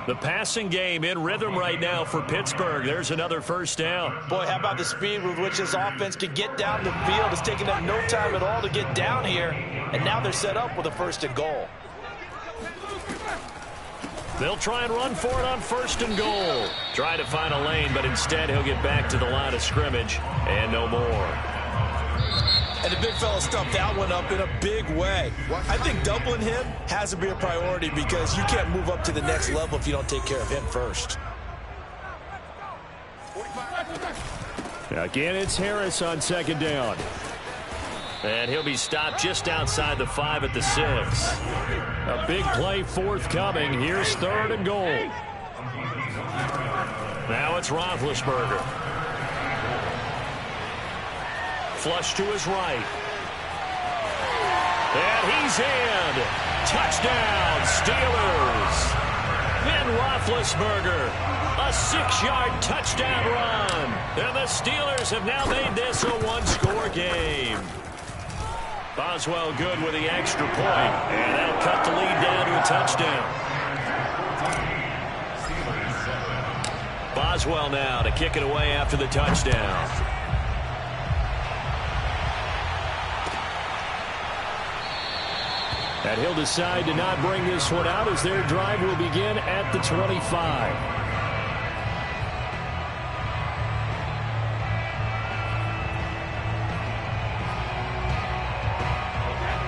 The passing game in rhythm right now for Pittsburgh. There's another 1st down. Boy, how about the speed with which this offense can get down the field? It's taking them no time at all to get down here. And now they're set up with a 1st and goal. They'll try and run for it on 1st and goal. Try to find a lane, but instead he'll get back to the line of scrimmage and no more. And the big fella stuffed that one up in a big way. I think doubling him has to be a priority because you can't move up to the next level if you don't take care of him first. Again, it's Harris on 2nd down. And he'll be stopped just outside the 5 at the 6. A big play forthcoming. Here's 3rd and goal. Now it's Roethlisberger. Flush to his right. And he's in. Touchdown, Steelers. Ben Roethlisberger, a 6-yard touchdown run. And the Steelers have now made this a 1-score game. Boswell good with the extra point. And that'll cut the lead down to a touchdown. Boswell now to kick it away after the touchdown. And he'll decide to not bring this one out as their drive will begin at the 25.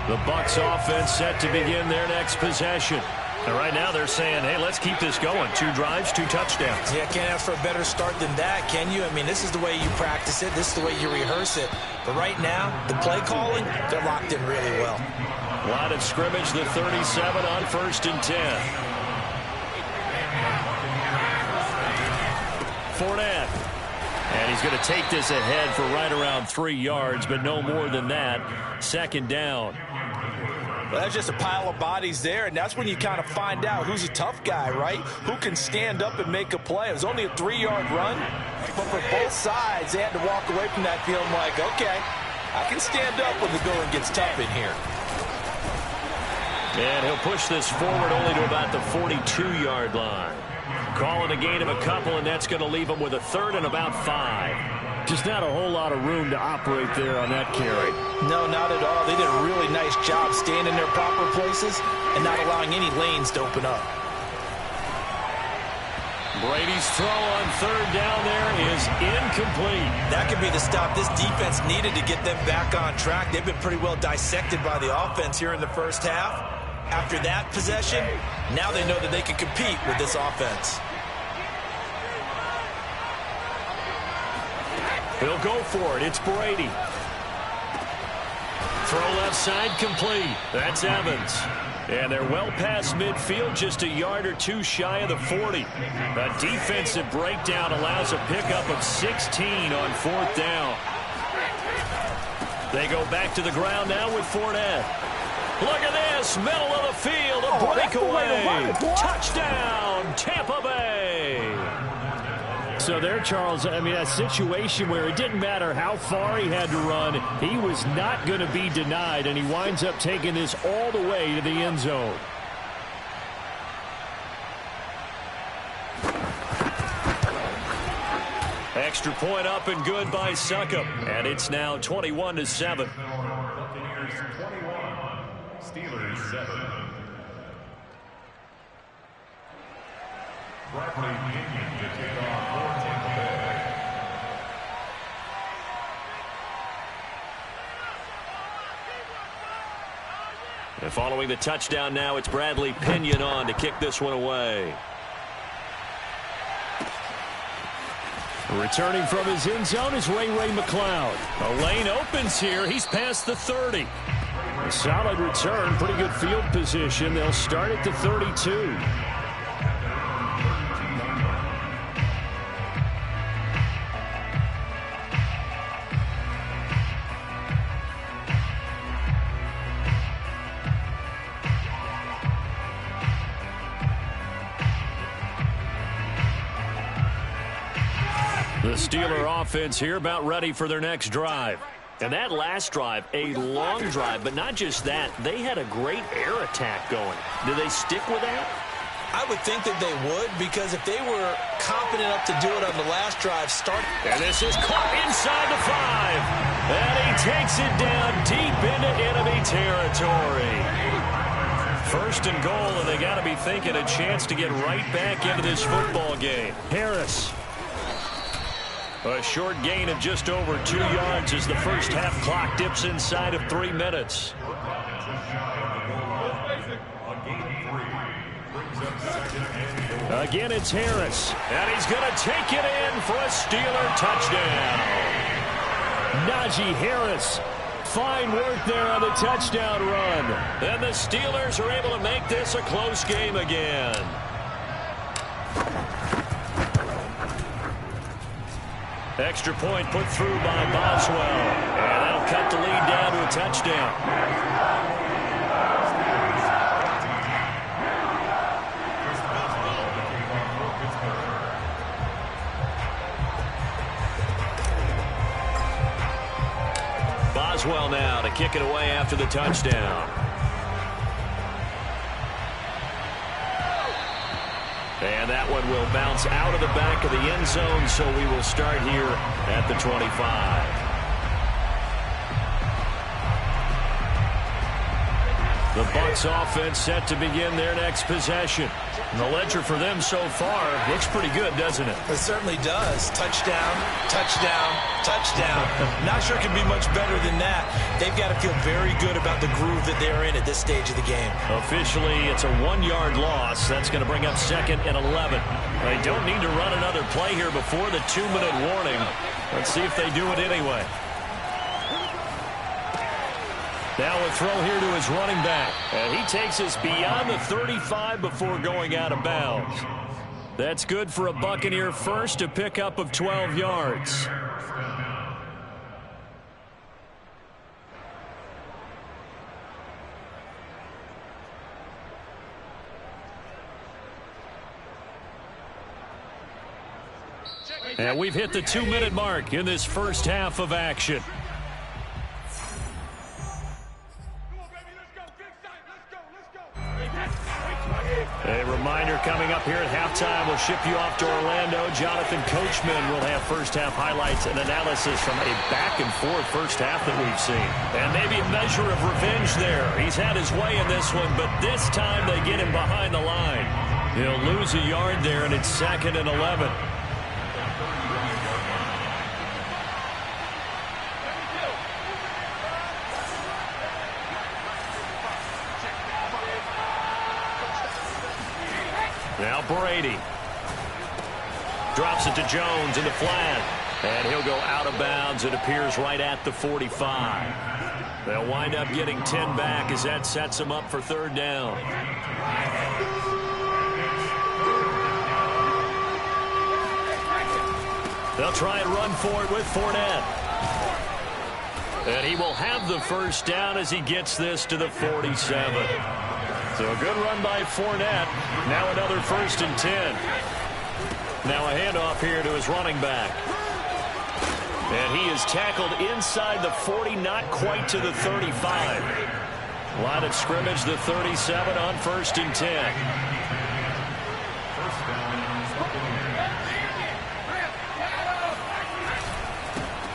The Bucs offense set to begin their next possession. And right now they're saying, hey, let's keep this going. 2 drives, 2 touchdowns. Yeah, can't ask for a better start than that, can you? I mean, this is the way you practice it. This is the way you rehearse it. But right now, the play calling, they're locked in really well. Line of scrimmage, the 37 on 1st and 10. Fournette. And he's going to take this ahead for right around 3 yards, but no more than that. 2nd down. Well, that's just a pile of bodies there, and that's when you kind of find out who's a tough guy, right? Who can stand up and make a play. It was only a 3-yard run, but for both sides, they had to walk away from that feeling like, okay, I can stand up when the going gets tough in here. And he'll push this forward only to about the 42-yard line. Calling a gain of a couple, and that's going to leave him with a 3rd and about 5. Just not a whole lot of room to operate there on that carry. No, not at all. They did a really nice job staying in their proper places and not allowing any lanes to open up. Brady's throw on 3rd down there is incomplete. That could be the stop this defense needed to get them back on track. They've been pretty well dissected by the offense here in the first half. After that possession, now they know that they can compete with this offense. He'll go for it. It's Brady. Throw left side complete. That's Evans. And they're well past midfield, just a yard or 2 shy of the 40. A defensive breakdown allows a pickup of 16 on 4th down. They go back to the ground now with Fournette. Look at this, middle of the field, a breakaway. Touchdown, Tampa Bay. So there, Charles, I mean, a situation where it didn't matter how far he had to run, he was not going to be denied, and he winds up taking this all the way to the end zone. Extra point up and good by Succop. And it's now 21-7. Buccaneers 21, Steelers 7. Bradley Pinion to take off for Tampa Bay. And following the touchdown now, it's Bradley Pinion on to kick this one away. Returning from his end zone is Ray McCloud. A lane opens here. He's past the 30. A solid return, pretty good field position. They'll start at the 32. The Steeler offense here about ready for their next drive. And that last drive, a long drive, but not just that. They had a great air attack going. Do they stick with that? I would think that they would, because if they were confident enough to do it on the last drive, and this is caught inside the 5. And he takes it down deep into enemy territory. First and goal, and they got to be thinking a chance to get right back into this football game. Harris. A short gain of just over 2 yards as the first half clock dips inside of 3 minutes. Again, it's Harris. And he's going to take it in for a Steeler touchdown. Najee Harris. Fine work there on the touchdown run. And the Steelers are able to make this a close game again. Extra point put through by Boswell. And that'll cut the lead down to a touchdown. Boswell now to kick it away after the touchdown. And that one will bounce out of the back of the end zone, so we will start here at the 25. The Bucs offense set to begin their next possession. And the ledger for them so far looks pretty good, doesn't it? It certainly does. Touchdown, touchdown, touchdown. Not sure it can be much better than that. They've got to feel very good about the groove that they're in at this stage of the game. Officially, it's a 1-yard loss. That's going to bring up 2nd and 11. They don't need to run another play here before the 2-minute warning. Let's see if they do it anyway. Now a throw here to his running back. And he takes us beyond the 35 before going out of bounds. That's good for a Buccaneer first, a pickup of 12 yards. And we've hit the 2-minute mark in this first half of action. A reminder coming up here at halftime. We'll ship you off to Orlando. Jonathan Coachman will have first-half highlights and analysis from a back-and-forth first half that we've seen. And maybe a measure of revenge there. He's had his way in this one, but this time they get him behind the line. He'll lose a yard there, and it's 2nd and 11. Now Brady drops it to Jones in the flat, and he'll go out of bounds. It appears right at the 45. They'll wind up getting 10 back as that sets them up for 3rd down. They'll try and run for it with Fournette. And he will have the first down as he gets this to the 47. So a good run by Fournette. Now another 1st and 10. Now a handoff here to his running back. And he is tackled inside the 40, not quite to the 35. Line of scrimmage, the 37 on 1st and 10.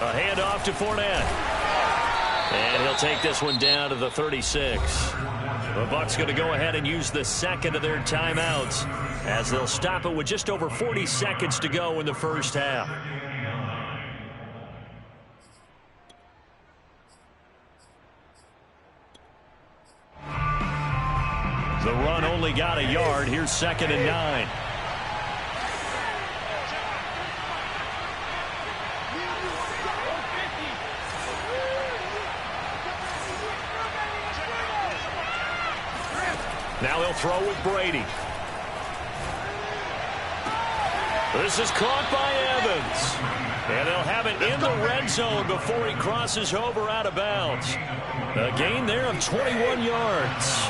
A handoff to Fournette. And he'll take this one down to the 36. The Bucs going to go ahead and use the second of their timeouts as they'll stop it with just over 40 seconds to go in the first half. The run only got a yard. Here's 2nd and 9. Now he'll throw with Brady. This is caught by Evans. And they'll have it in the red zone before he crosses over out of bounds. A gain there of 21 yards.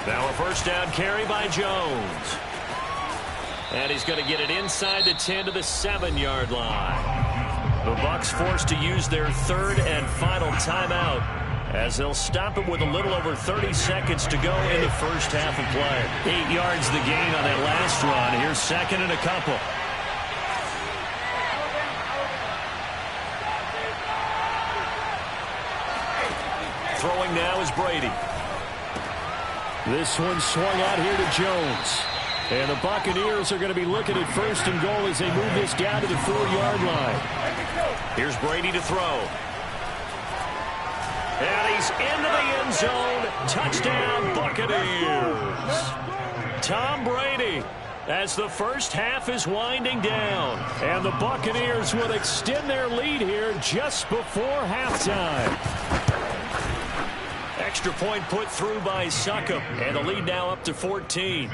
Now a first down carry by Jones. And he's going to get it inside the 10 to the 7-yard line. The Bucs forced to use their 3rd and final timeout as they'll stop it with a little over 30 seconds to go in the first half of play. 8 yards the gain on that last run. Here's 2nd and a couple. Throwing now is Brady. This one swung out here to Jones. And the Buccaneers are going to be looking at 1st and goal as they move this down to the 4-yard line. Here's Brady to throw. And he's into the end zone. Touchdown, Buccaneers. Tom Brady, as the first half is winding down. And the Buccaneers will extend their lead here just before halftime. Extra point put through by Succop. And the lead now up to 14.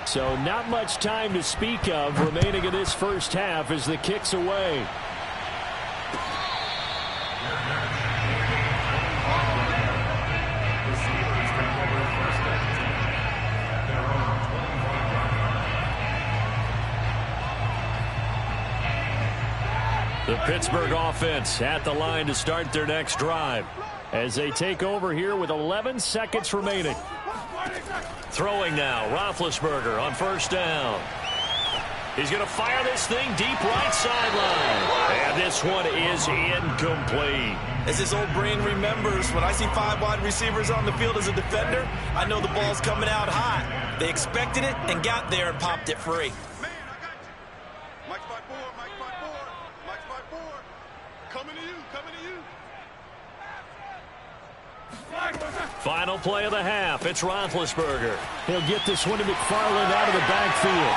So not much time to speak of remaining in this first half as the kick's away. The Pittsburgh offense at the line to start their next drive as they take over here with 11 seconds remaining. Throwing now, Roethlisberger on 1st down. He's going to fire this thing deep right sideline. And this one is incomplete. As his old brain remembers, when I see 5 wide receivers on the field as a defender, I know the ball's coming out hot. They expected it and got there and popped it free. Final play of the half. It's Roethlisberger. He'll get this one to McFarland out of the backfield.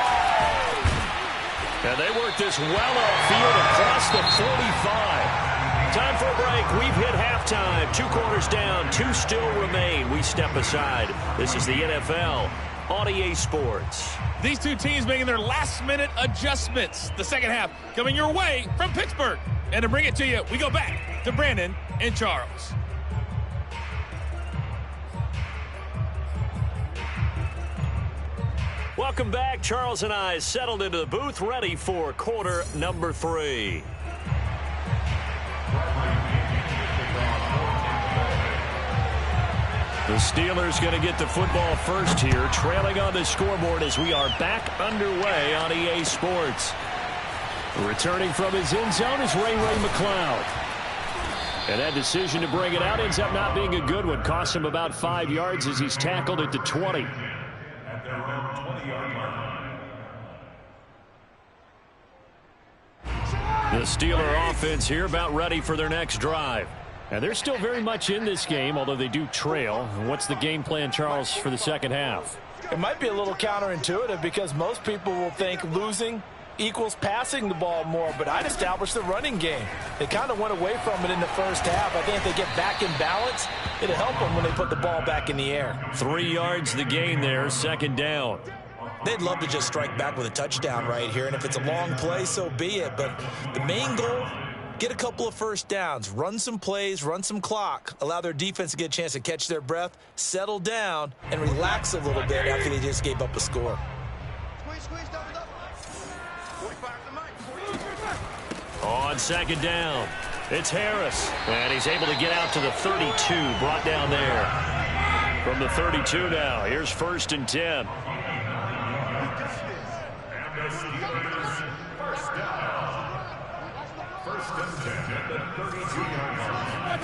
And they work this well upfield across the 45. Time for a break. We've hit halftime. 2 quarters down. 2 still remain. We step aside. This is the NFL on EA Sports. These two teams making their last-minute adjustments. The second half coming your way from Pittsburgh. And to bring it to you, we go back to Brandon and Charles. Welcome back. Charles and I settled into the booth, ready for quarter number 3. The Steelers going to get the football first here, trailing on the scoreboard as we are back underway on EA Sports. Returning from his end zone is Ray McCloud. And that decision to bring it out ends up not being a good one. Costs him about 5 yards as he's tackled at the 20. The Steeler offense here about ready for their next drive. And they're still very much in this game, although they do trail. What's the game plan, Charles, for the second half? It might be a little counterintuitive because most people will think losing equals passing the ball more, but I'd establish the running game. They kind of went away from it in the first half. I think if they get back in balance, it'll help them when they put the ball back in the air. 3 yards the gain there, second down. They'd love to just strike back with a touchdown right here, and if it's a long play, so be it. But the main goal, get a couple of first downs, run some plays, run some clock, allow their defense to get a chance to catch their breath, settle down, and relax a little bit after they just gave up a score. On second down, it's Harris. And he's able to get out to the 32, brought down there. From the 32 now, here's 1st and 10. And the Steelers first down. 1st and 10 at the 32-yard line.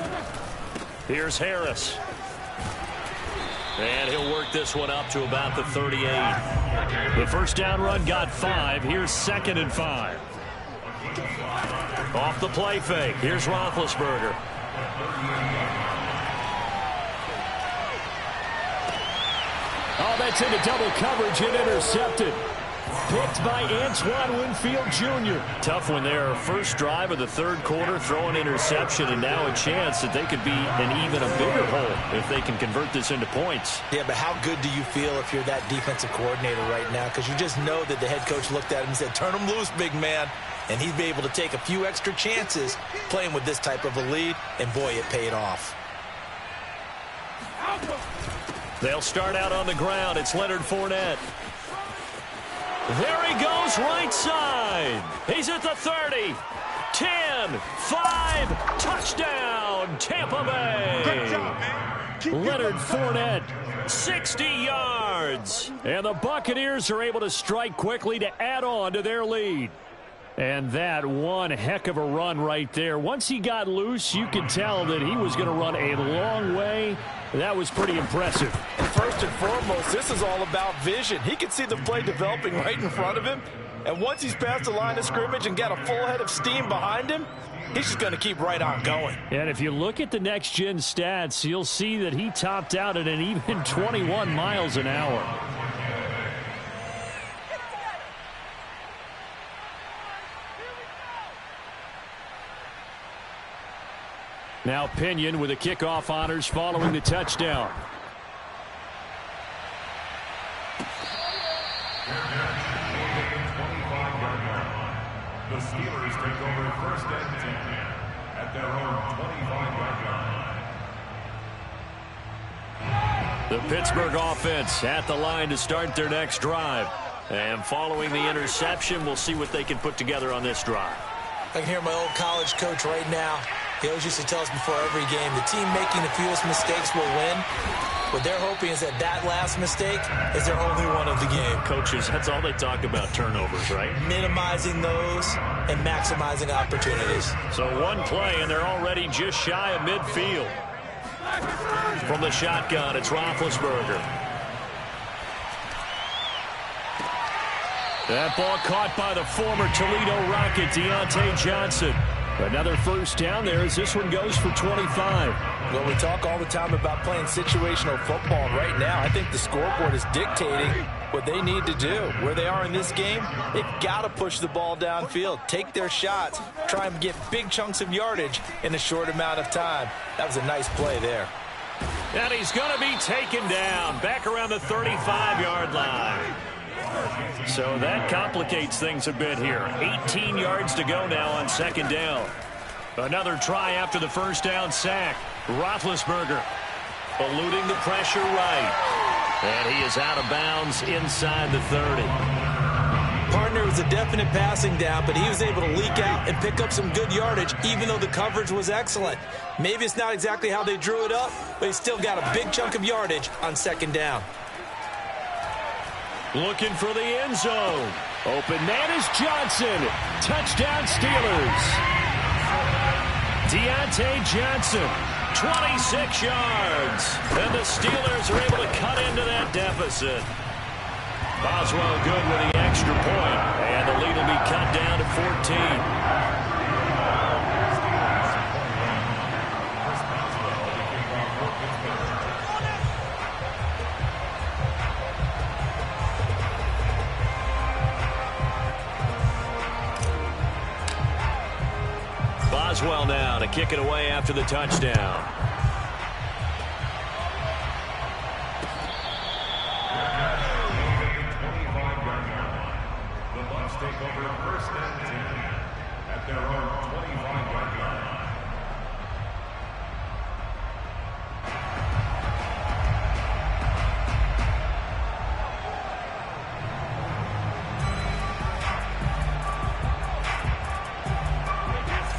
Here's Harris. And he'll work this one up to about the 38. The first down run got 5. Here's 2nd and 5. Off the play fake. Here's Roethlisberger. Oh, that's into double coverage and intercepted. Picked by Antoine Winfield Jr. Tough one there. First drive of the third quarter, throw an interception, and now a chance that they could be in even a bigger hole if they can convert this into points. Yeah, but how good do you feel if you're that defensive coordinator right now? Because you just know that the head coach looked at him and said, turn him loose, big man. And he'd be able to take a few extra chances playing with this type of a lead, and boy, it paid off. They'll start out on the ground. It's Leonard Fournette. There he goes, right side. He's at the 30, 10, 5, touchdown, Tampa Bay. Great job, man. Leonard Fournette, 60 yards. And the Buccaneers are able to strike quickly to add on to their lead. And that one heck of a run right there. Once he got loose, you could tell that he was going to run a long way. That was pretty impressive. And first and foremost, this is all about vision. He can see the play developing right in front of him. And once he's past the line of scrimmage and got a full head of steam behind him, he's just going to keep right on going. And if you look at the next-gen stats, you'll see that he topped out at an even 21 miles an hour. Now Pinion with the kickoff honors following the touchdown. The Steelers take over 1st and 10 at their own 25-yard line. The Pittsburgh offense at the line to start their next drive. And following the interception, we'll see what they can put together on this drive. I can hear my old college coach right now. He always used to tell us before every game, the team making the fewest mistakes will win. What they're hoping is that that last mistake is their only one of the game. Coaches, that's all they talk about, turnovers, right? Minimizing those and maximizing opportunities. So one play, and they're already just shy of midfield. From the shotgun, it's Roethlisberger. That ball caught by the former Toledo Rocket, Deontay Johnson. Another first down there as this one goes for 25. Well, we talk all the time about playing situational football. Right now, I think the scoreboard is dictating what they need to do. Where they are in this game, they've got to push the ball downfield, take their shots, try and get big chunks of yardage in a short amount of time. That was a nice play there. And he's going to be taken down back around the 35-yard line. So that complicates things a bit here. 18 yards to go now on second down. Another try after the first down sack. Roethlisberger eluding the pressure right. And he is out of bounds inside the 30. Partner was a definite passing down, but he was able to leak out and pick up some good yardage, even though the coverage was excellent. Maybe it's not exactly how they drew it up, but he still got a big chunk of yardage on second down. Looking for the end zone. Open man is Johnson. Touchdown Steelers. Deontay Johnson, 26 yards. And the Steelers are able to cut into that deficit. Boswell good with the extra point. And the lead will be cut down to 14. Boswell now to kick it away after the touchdown. The Bucs take over first and 10 at their own 25-yard line.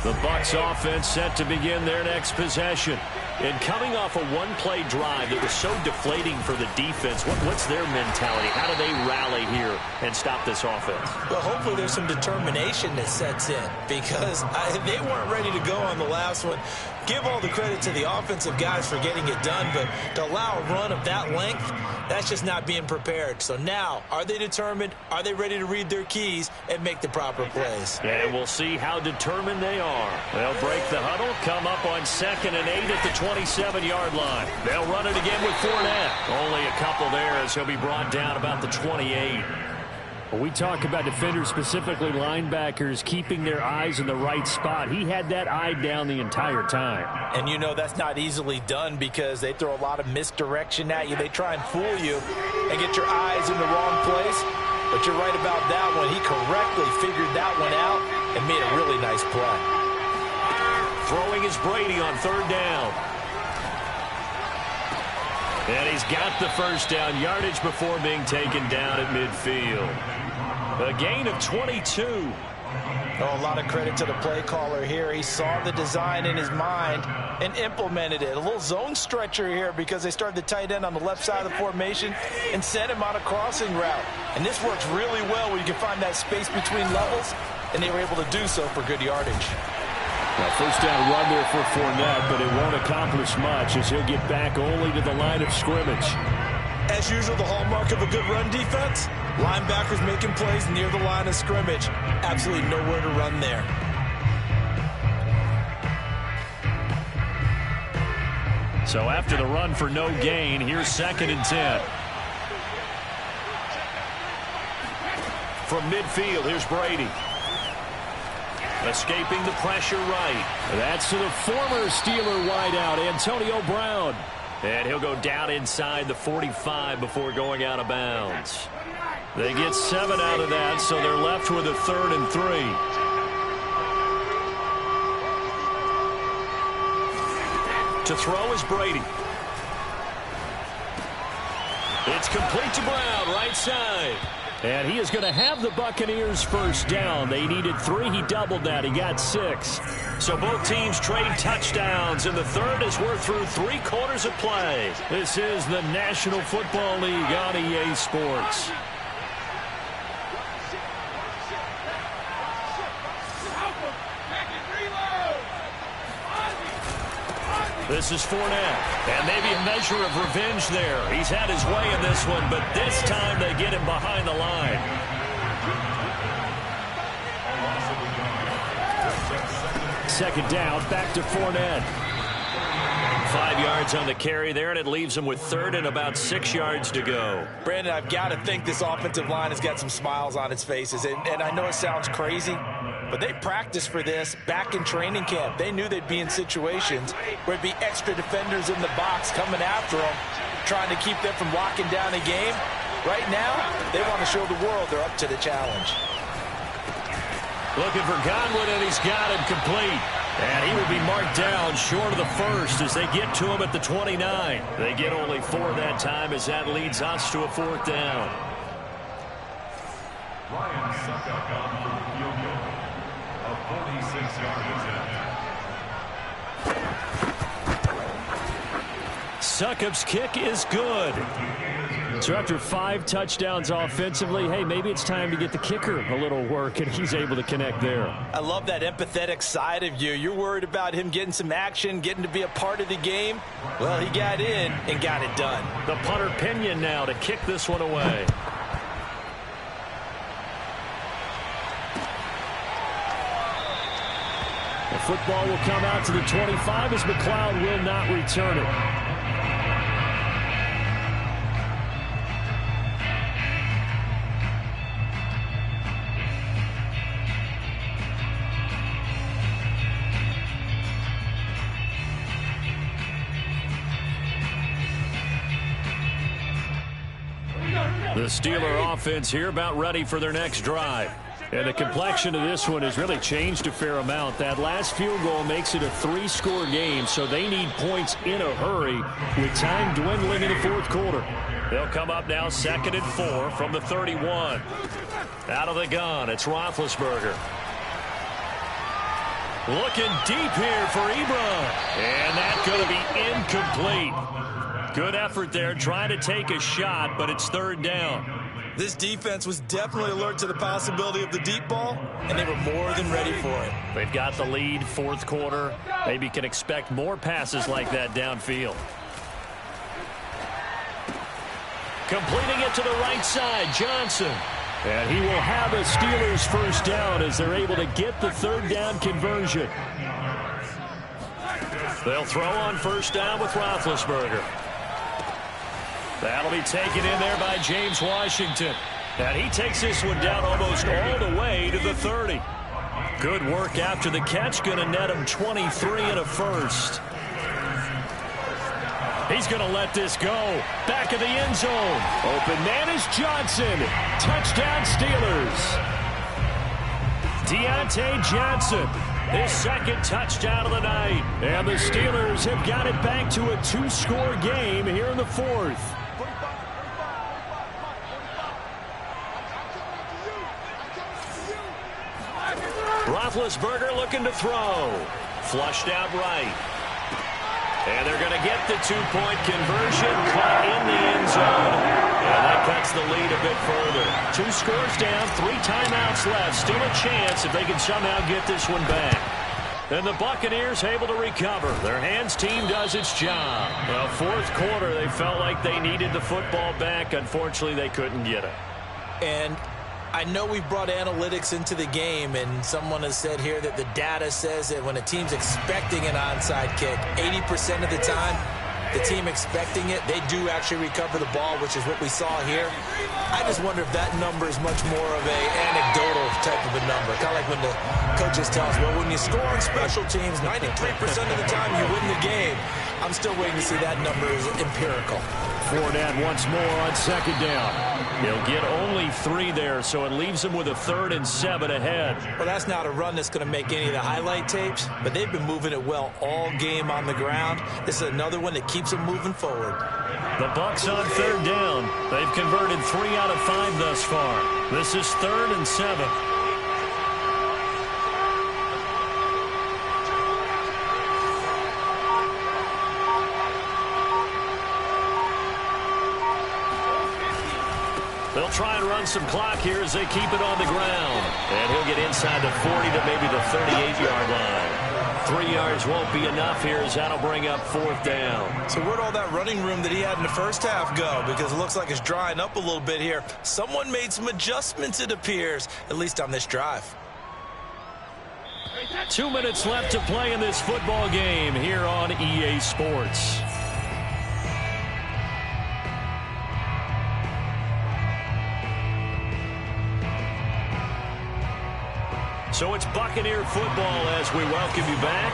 The Bucs offense set to begin their next possession. And coming off a one-play drive that was so deflating for the defense, what's their mentality? How do they rally here and stop this offense? Well, hopefully there's some determination that sets in because they weren't ready to go on the last one. Give all the credit to the offensive guys for getting it done, but to allow a run of that length, that's just not being prepared. So now, are they determined? Are they ready to read their keys and make the proper plays? And we'll see how determined they are. They'll break the huddle, come up on 2nd and 8 at the 27-yard line. They'll run it again with Fournette. Only a couple there as he'll be brought down about the 28. When we talk about defenders, specifically linebackers, keeping their eyes in the right spot, he had that eye down the entire time. And you know that's not easily done because they throw a lot of misdirection at you. They try and fool you and get your eyes in the wrong place. But you're right about that one. He correctly figured that one out and made a really nice play. Throwing is Brady on 3rd down. And he's got the first down yardage before being taken down at midfield. A gain of 22. Oh, a lot of credit to the play caller here. He saw the design in his mind and implemented it. A little zone stretcher here because they started the tight end on the left side of the formation and sent him on a crossing route. And this works really well where you can find that space between levels, and they were able to do so for good yardage. Now, first down run there for Fournette, but it won't accomplish much as he'll get back only to the line of scrimmage. As usual, the hallmark of a good run defense, linebackers making plays near the line of scrimmage. Absolutely nowhere to run there. So after the run for no gain, here's 2nd and 10. From midfield, here's Brady. Escaping the pressure right. That's to the former Steeler wideout, Antonio Brown. And he'll go down inside the 45 before going out of bounds. They get 7 out of that, so they're left with a 3rd and 3. To throw is Brady. It's complete to Brown, right side. And he is going to have the Buccaneers first down. They needed 3. He doubled that. He got 6. So both teams trade touchdowns in the third as we're through 3 quarters of play. This is the National Football League on EA Sports. This is Fournette, and maybe a measure of revenge there. He's had his way in this one, but this time they get him behind the line. Second down, back to Fournette. 5 yards on the carry there, and it leaves him with 3rd and about 6 yards to go. Brandon, I've got to think this offensive line has got some smiles on its faces, and I know it sounds crazy, but they practiced for this back in training camp. They knew they'd be in situations where it'd be extra defenders in the box coming after them, trying to keep them from locking down a game. Right now, they want to show the world they're up to the challenge. Looking for Godwin, and he's got him complete. And he will be marked down short of the first as they get to him at the 29. They get only 4 that time as that leads us to a 4th down. Ryan Suckup on for the field goal. A 46-yard attempt. Suckup's kick is good. So after 5 touchdowns offensively, hey, maybe it's time to get the kicker a little work, and he's able to connect there. I love that empathetic side of you. You're worried about him getting some action, getting to be a part of the game. Well, he got in and got it done. The punter Pinion now to kick this one away. The football will come out to the 25 as McLeod will not return it. Steeler offense here about ready for their next drive. And the complexion of this one has really changed a fair amount. That last field goal makes it a 3-score game, so they need points in a hurry with time dwindling in the fourth quarter. They'll come up now 2nd and 4 from the 31. Out of the gun, it's Roethlisberger. Looking deep here for Ebron. And that's going to be incomplete. Good effort there, trying to take a shot, but it's 3rd down. This defense was definitely alert to the possibility of the deep ball, and they were more than ready for it. They've got the lead, fourth quarter. Maybe can expect more passes like that downfield. Completing it to the right side, Johnson. And he will have a Steelers first down as they're able to get the 3rd down conversion. They'll throw on first down with Roethlisberger. That'll be taken in there by James Washington. And he takes this one down almost all the way to the 30. Good work after the catch. Going to net him 23 and a first. He's going to let this go. Back of the end zone. Open man is Johnson. Touchdown Steelers. Deontay Johnson. His 2nd touchdown of the night. And the Steelers have got it back to a 2-score game here in the 4th. Roethlisberger looking to throw. Flushed out right. And they're going to get the 2-point conversion. Caught in the end zone. And that cuts the lead a bit further. 2 scores down, 3 timeouts left. Still a chance if they can somehow get this one back. And the Buccaneers able to recover. Their hands team does its job. Well, fourth quarter, they felt like they needed the football back. Unfortunately, they couldn't get it. And I know we've brought analytics into the game, and someone has said here that the data says that when a team's expecting an onside kick, 80% of the time, the team expecting it, they do actually recover the ball, which is what we saw here. I just wonder if that number is much more of a anecdotal type of a number. Kind of like when the coaches tell us, well, when you score on special teams, 93% of the time you win the game. I'm still waiting to see that number is empirical. Fournette once more on 2nd down. He'll get only 3 there, so it leaves him with a 3rd and 7 ahead. Well, that's not a run that's going to make any of the highlight tapes, but they've been moving it well all game on the ground. This is another one that keeps them moving forward. The Bucs on 3rd down. They've converted 3 out of 5 thus far. This is 3rd and 7. They'll try and run some clock here as they keep it on the ground. And he'll get inside the 40 to maybe the 38-yard line. 3 yards won't be enough here as that'll bring up 4th down. So where'd all that running room that he had in the first half go? Because it looks like it's drying up a little bit here. Someone made some adjustments, it appears, at least on this drive. 2 minutes left to play in this football game here on EA Sports. So it's Buccaneer football as we welcome you back.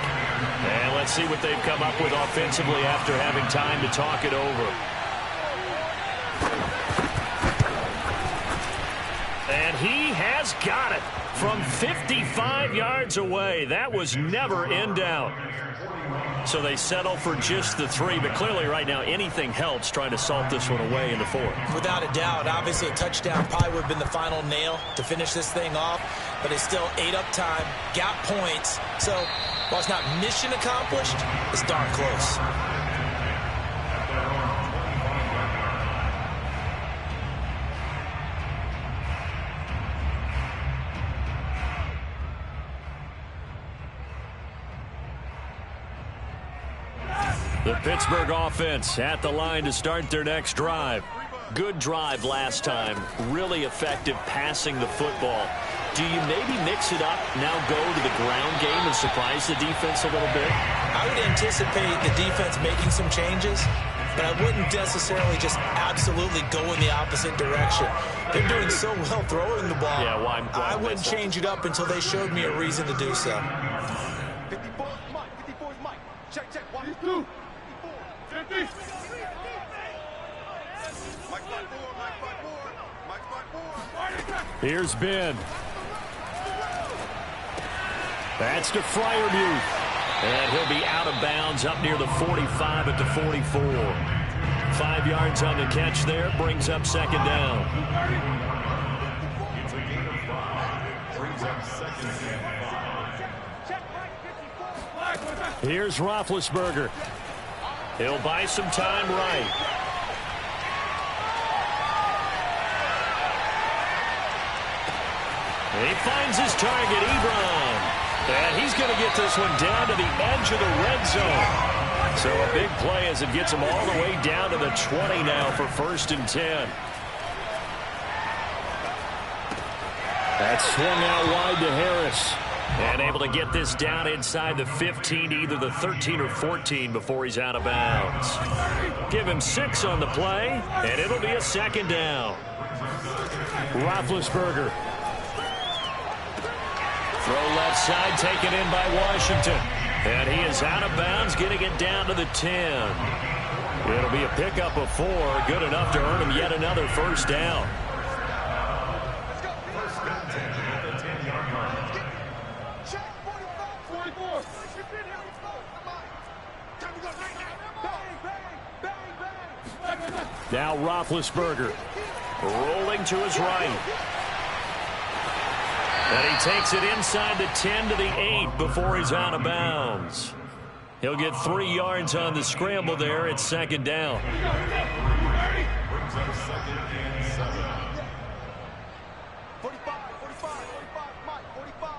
And let's see what they've come up with offensively after having time to talk it over. And he has got it from 55 yards away. That was never in doubt. So they settle for just the 3, but clearly right now anything helps trying to salt this one away in the 4th. Without a doubt, obviously a touchdown probably would have been the final nail to finish this thing off, but it's still 8 up time, got points. So while it's not mission accomplished, it's darn close. The Pittsburgh offense at the line to start their next drive. Good drive last time. Really effective passing the football. Do you maybe mix it up, now go to the ground game and surprise the defense a little bit? I would anticipate the defense making some changes, but I wouldn't necessarily just absolutely go in the opposite direction. They're doing so well throwing the ball. Yeah, why I wouldn't change it up until they showed me a reason to do so. 54 is Mike. 54 is Mike. Check, check. 1, 2. 50. Mike 5-4. Mike 5-4. Here's Ben. That's to Freiermuth. And he'll be out of bounds up near the 45 at the 44. 5 yards on the catch there. Brings up second down. It's a gain of 5. Brings up second and 5. Here's Roethlisberger. He'll buy some time right. He finds his target, Ebron. And he's going to get this one down to the edge of the red zone. So a big play as it gets him all the way down to the 20 now for 1st and 10. That's swung out wide to Harris. And able to get this down inside the 15, either the 13 or 14 before he's out of bounds. Give him 6 on the play, and it'll be a second down. Roethlisberger. Throw left side, taken in by Washington. And he is out of bounds, getting it down to the 10. It'll be a pickup of 4, good enough to earn him yet another first down. First and 10 at the 10-yard line. Now Roethlisberger rolling to his right. And he takes it inside the 10 to the 8 before he's out of bounds. He'll get 3 yards on the scramble there. It's second down. Brings up second and 7. 45, Mike, 45.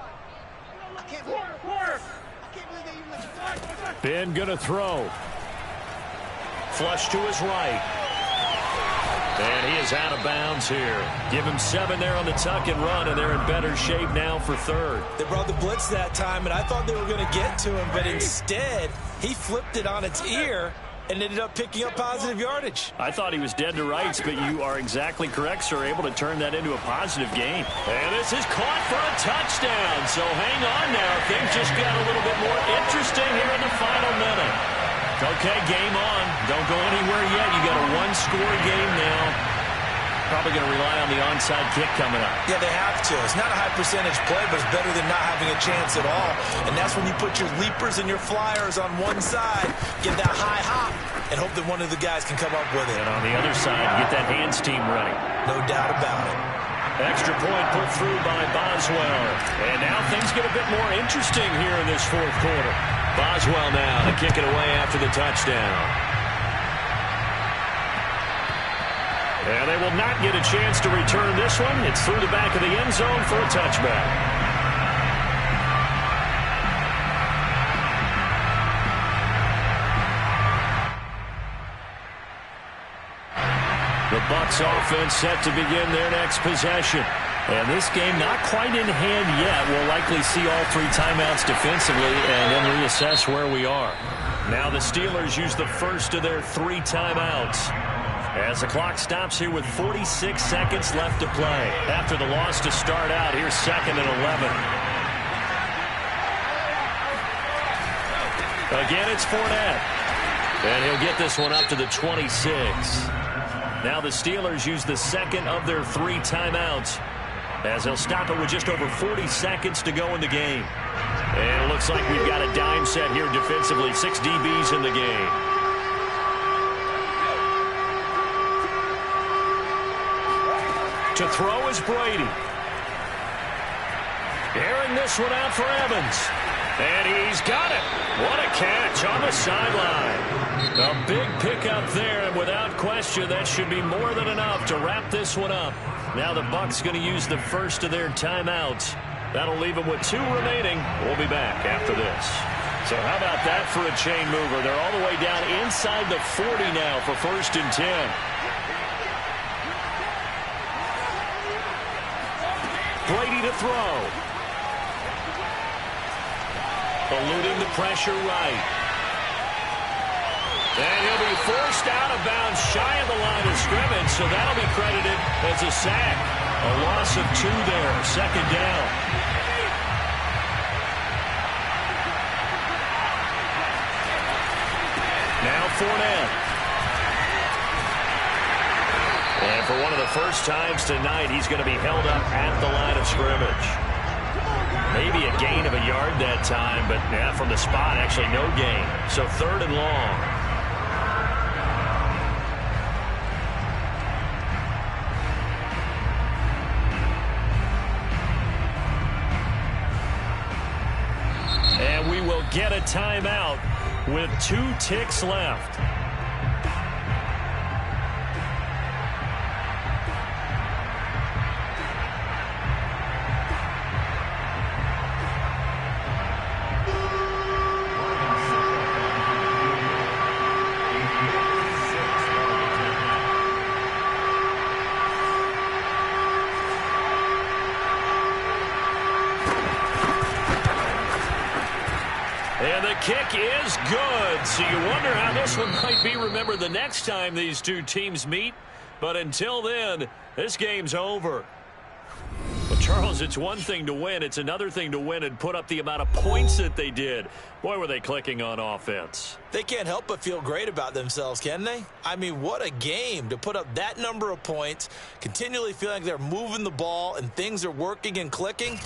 I can't believe they even let you. Ben gonna throw. Flush to his right. And he is out of bounds here. Give him 7 there on the tuck and run, and they're in better shape now for 3rd. They brought the blitz that time, and I thought they were going to get to him, but instead, he flipped it on its ear and ended up picking up positive yardage. I thought he was dead to rights, but you are exactly correct, sir. Able to turn that into a positive gain. And this is caught for a touchdown. So hang on now. Things just got a little bit more interesting here in the final minute. Okay, game on. Don't go anywhere yet. You got a 1-score game now. Probably going to rely on the onside kick coming up. Yeah, they have to. It's not a high percentage play, but it's better than not having a chance at all. And that's when you put your leapers and your flyers on one side, get that high hop, and hope that one of the guys can come up with it. And on the other side, get that hands team ready. No doubt about it. Extra point put through by Boswell. And now things get a bit more interesting here in this 4th quarter. Boswell now to kick it away after the touchdown. And they will not get a chance to return this one. It's through the back of the end zone for a touchback. The Bucs offense set to begin their next possession. And this game not quite in hand yet. We'll likely see all 3 timeouts defensively and then reassess where we are. Now the Steelers use the first of their 3 timeouts. As the clock stops here with 46 seconds left to play. After the loss to start out, here's 2nd and 11. Again, it's Fournette. And he'll get this one up to the 26. Now the Steelers use the second of their 3 timeouts, as they'll stop it with just over 40 seconds to go in the game. And it looks like we've got a dime set here defensively. 6 DBs in the game. To throw is Brady. Airing this one out for Evans. And he's got it. What a catch on the sideline. A big pickup there, and without question, that should be more than enough to wrap this one up. Now the Bucs going to use the first of their timeouts. That'll leave them with 2 remaining. We'll be back after this. So how about that for a chain mover? They're all the way down inside the 40 now for 1st and 10. Brady to throw. Eluding the pressure right. And he'll be forced out of bounds shy of the line of scrimmage, so that'll be credited as a sack. A loss of 2 there, 2nd down. Now Fournette. And And for one of the first times tonight, he's going to be held up at the line of scrimmage. Maybe a gain of a yard that time, but yeah, from the spot, actually no gain. So 3rd and long. And we will get a timeout with 2 ticks left. Kick is good, so you wonder how this one might be remembered the next time these two teams meet. But until then, this game's over. Well, Charles, it's one thing to win. It's another thing to win and put up the amount of points that they did. Boy, were they clicking on offense. They can't help but feel great about themselves, can they? I mean, what a game to put up that number of points, continually feeling like they're moving the ball and things are working and clicking.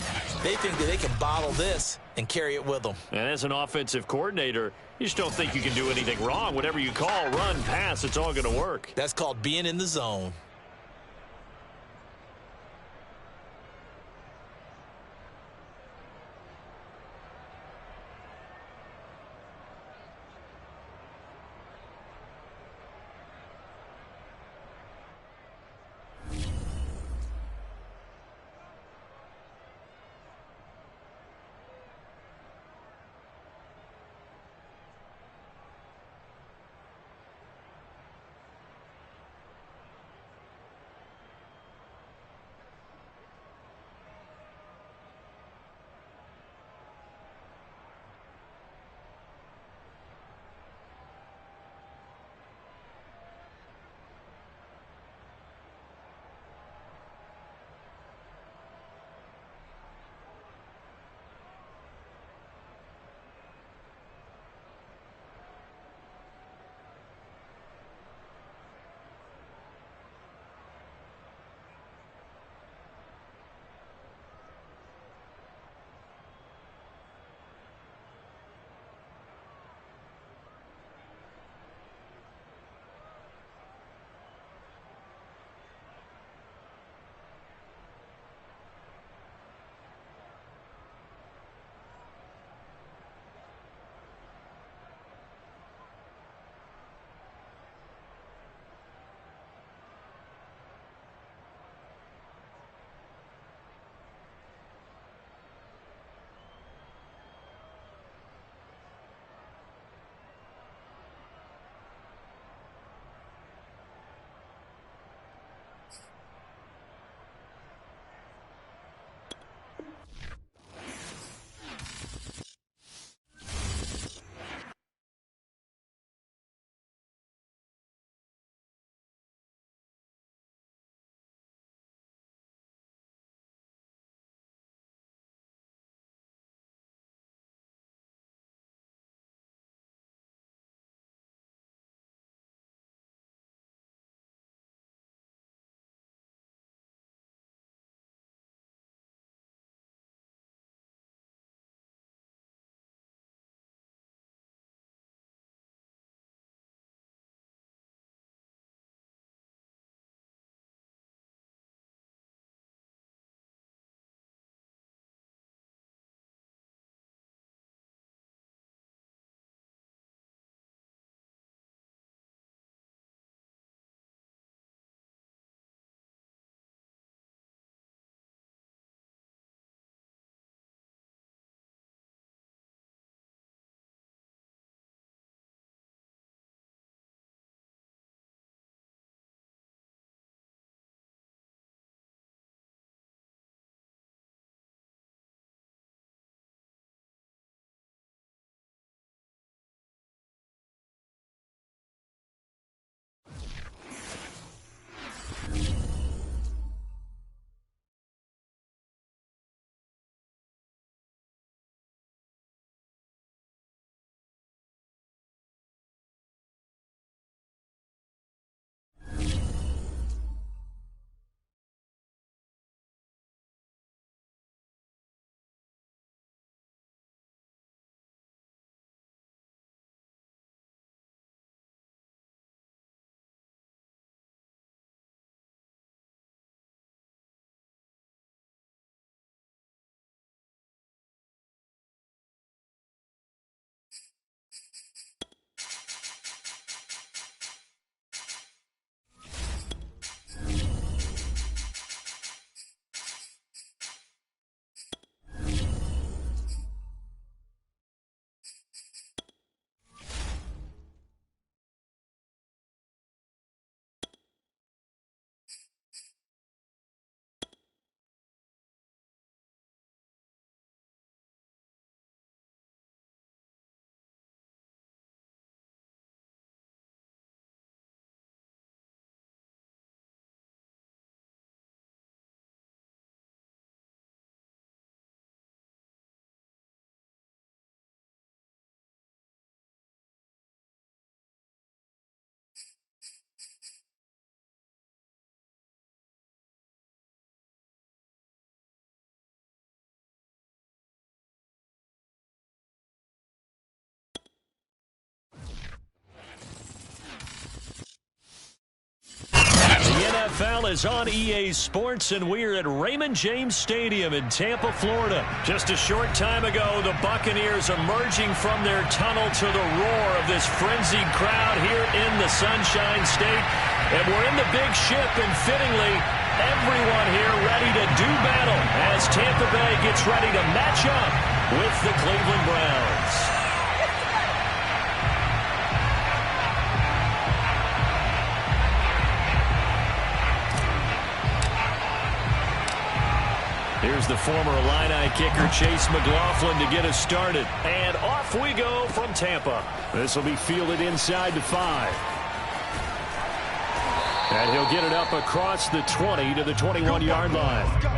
They think that they can bottle this and carry it with them. And as an offensive coordinator, you just don't think you can do anything wrong. Whatever you call, run, pass, it's all going to work. That's called being in the zone. NFL is on EA Sports, and we're at Raymond James Stadium in Tampa, Florida. Just a short time ago, the Buccaneers emerging from their tunnel to the roar of this frenzied crowd here in the Sunshine State. And we're in the big ship, and fittingly, everyone here ready to do battle as Tampa Bay gets ready to match up with the Cleveland Browns. Here's the former Illini kicker, Chase McLaughlin, to get us started. And off we go from Tampa. This will be fielded inside the 5. And he'll get it up across the 20 to the 21-yard line.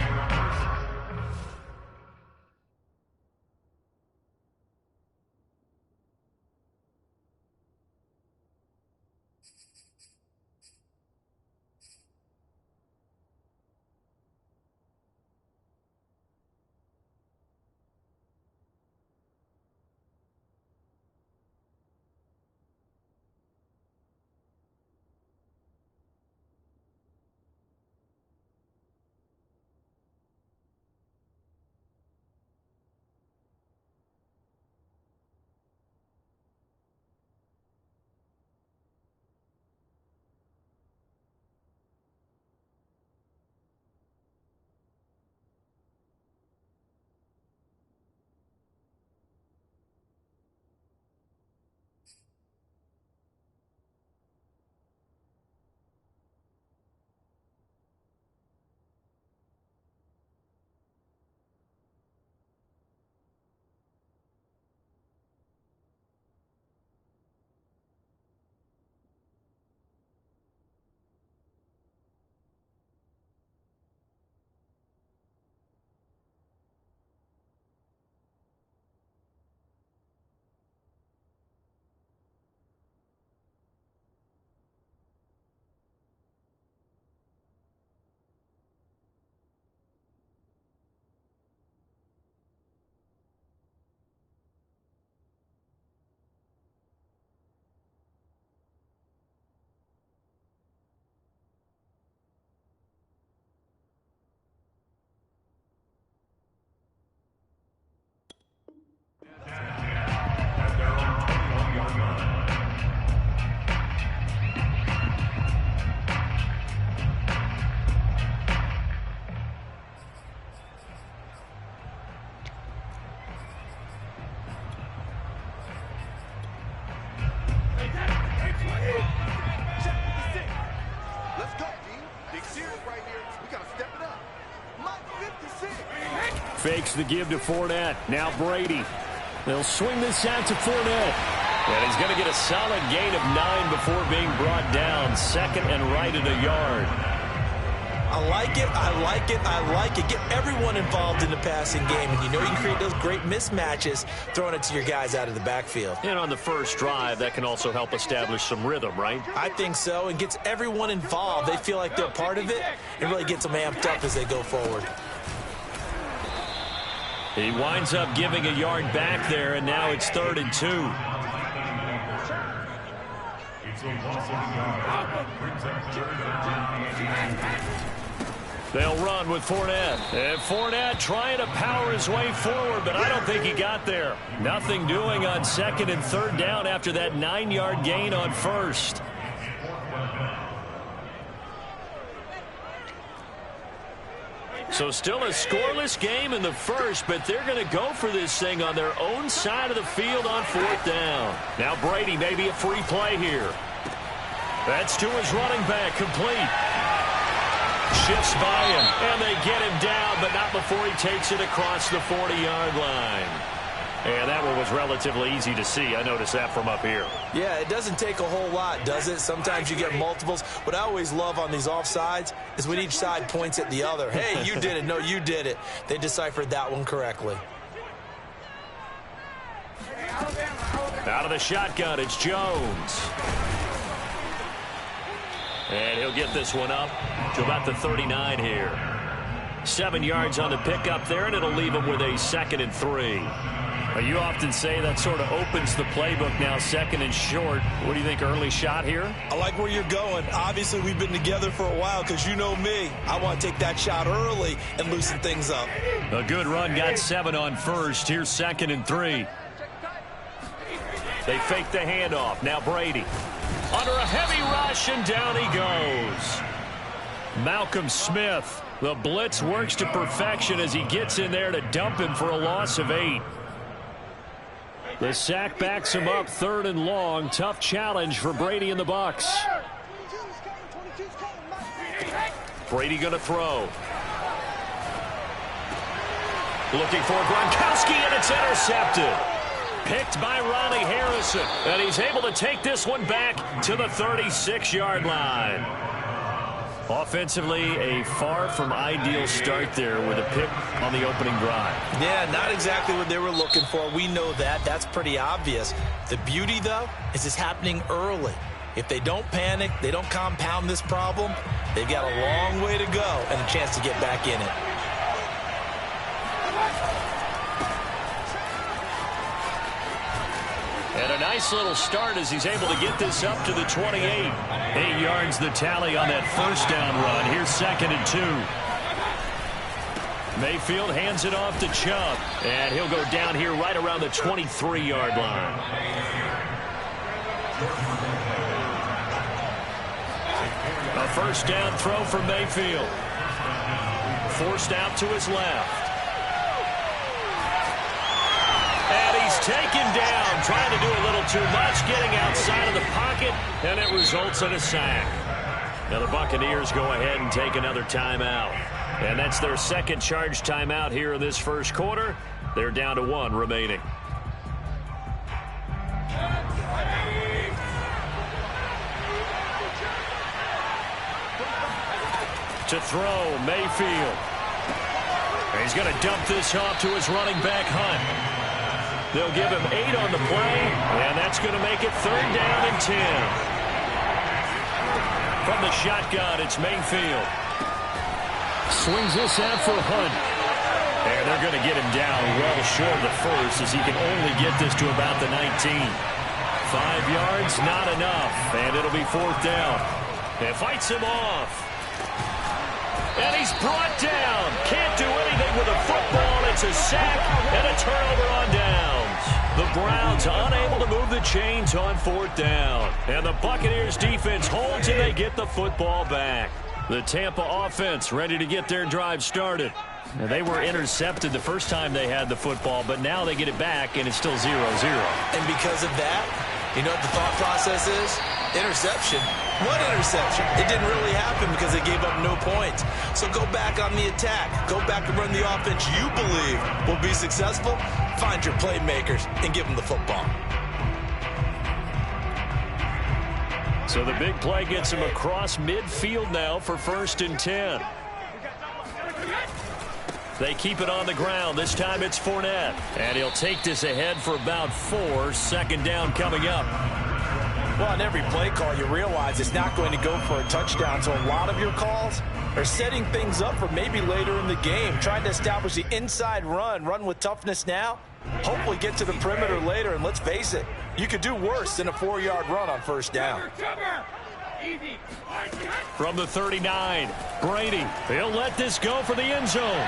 Fakes the give to Fournette. Now Brady. They'll swing this out to Fournette. And he's going to get a solid gain of 9 before being brought down. Second and right at a yard. I like it, I like it, I like it. Get everyone involved in the passing game. And you know you can create those great mismatches throwing it to your guys out of the backfield. And on the first drive, that can also help establish some rhythm, right? I think so, and gets everyone involved. They feel like they're part of it and really gets them amped up as they go forward. He winds up giving a yard back there, and now it's 3rd and 2. They'll run with Fournette. And Fournette trying to power his way forward, but I don't think he got there. Nothing doing on 2nd and 3rd down after that 9-yard gain on 1st. So still a scoreless game in the first, but they're going to go for this thing on their own side of the field on 4th down. Now Brady, maybe a free play here. That's to his running back, complete. Shifts by him, and they get him down, but not before he takes it across the 40-yard line. And that one was relatively easy to see. I noticed that from up here. Yeah, it doesn't take a whole lot, does it? Sometimes you get multiples. What I always love on these offsides is when each side points at the other. Hey, you did it. No, you did it. They deciphered that one correctly. Out of the shotgun, it's Jones. And he'll get this one up to about the 39 here. 7 yards on the pickup there, and it'll leave him with a 2nd and 3. Well, you often say that sort of opens the playbook now, second and short. What do you think, early shot here? I like where you're going. Obviously, we've been together for a while because you know me. I want to take that shot early and loosen things up. A good run, got 7 on first. Here's 2nd and 3. They fake the handoff. Now Brady. Under a heavy rush, and down he goes. Malcolm Smith. The blitz works to perfection as he gets in there to dump him for a loss of 8. The sack backs him up, 3rd and long. Tough challenge for Brady and the Bucs. Brady going to throw. Looking for Gronkowski, and it's intercepted. Picked by Ronnie Harrison, and he's able to take this one back to the 36-yard line. Offensively, a far from ideal start there with a pick on the opening drive. Yeah, not exactly what they were looking for. We know that. That's pretty obvious. The beauty, though, is it's happening early. If they don't panic, they don't compound this problem, they've got a long way to go and a chance to get back in it. And a nice little start as he's able to get this up to the 28. 8 yards the tally on that first down run. Here's 2nd and 2. Mayfield hands it off to Chubb, and he'll go down here right around the 23-yard line. A first down throw for Mayfield. Forced out to his left. And he's taken down, trying to do a little too much, getting outside of the pocket, and it results in a sack. Now the Buccaneers go ahead and take another timeout. And that's their second charge timeout here in this first quarter. They're down to 1 remaining. To throw, Mayfield. And he's going to dump this off to his running back, Hunt. They'll give him 8 on the play, and that's going to make it 3rd down and 10. From the shotgun, it's Mayfield. Swings this out for Hunt. And they're going to get him down well short of the first as he can only get this to about the 19. 5 yards, not enough, and it'll be 4th down. And fights him off. And he's brought down. Can't do anything with a football. It's a sack and a turnover on downs. The Browns unable to move the chains on 4th down. And the Buccaneers defense holds and they get the football back. The Tampa offense ready to get their drive started. Now, they were intercepted the first time they had the football, but now they get it back and it's still 0-0. And because of that, you know what the thought process is? Interception. What interception? It didn't really happen because they gave up no points. So go back on the attack. Go back and run the offense you believe will be successful. Find your playmakers and give them the football. So the big play gets him across midfield now for 1st and 10. They keep it on the ground. This time it's Fournette. And he'll take this ahead for about 4. 2nd down coming up. Well, on every play call, you realize it's not going to go for a touchdown. So a lot of your calls are setting things up for maybe later in the game, trying to establish the inside run with toughness now, hopefully get to the perimeter later. And let's face it, you could do worse than a 4-yard run on 1st down. From the 39, Brady. He'll let this go for the end zone.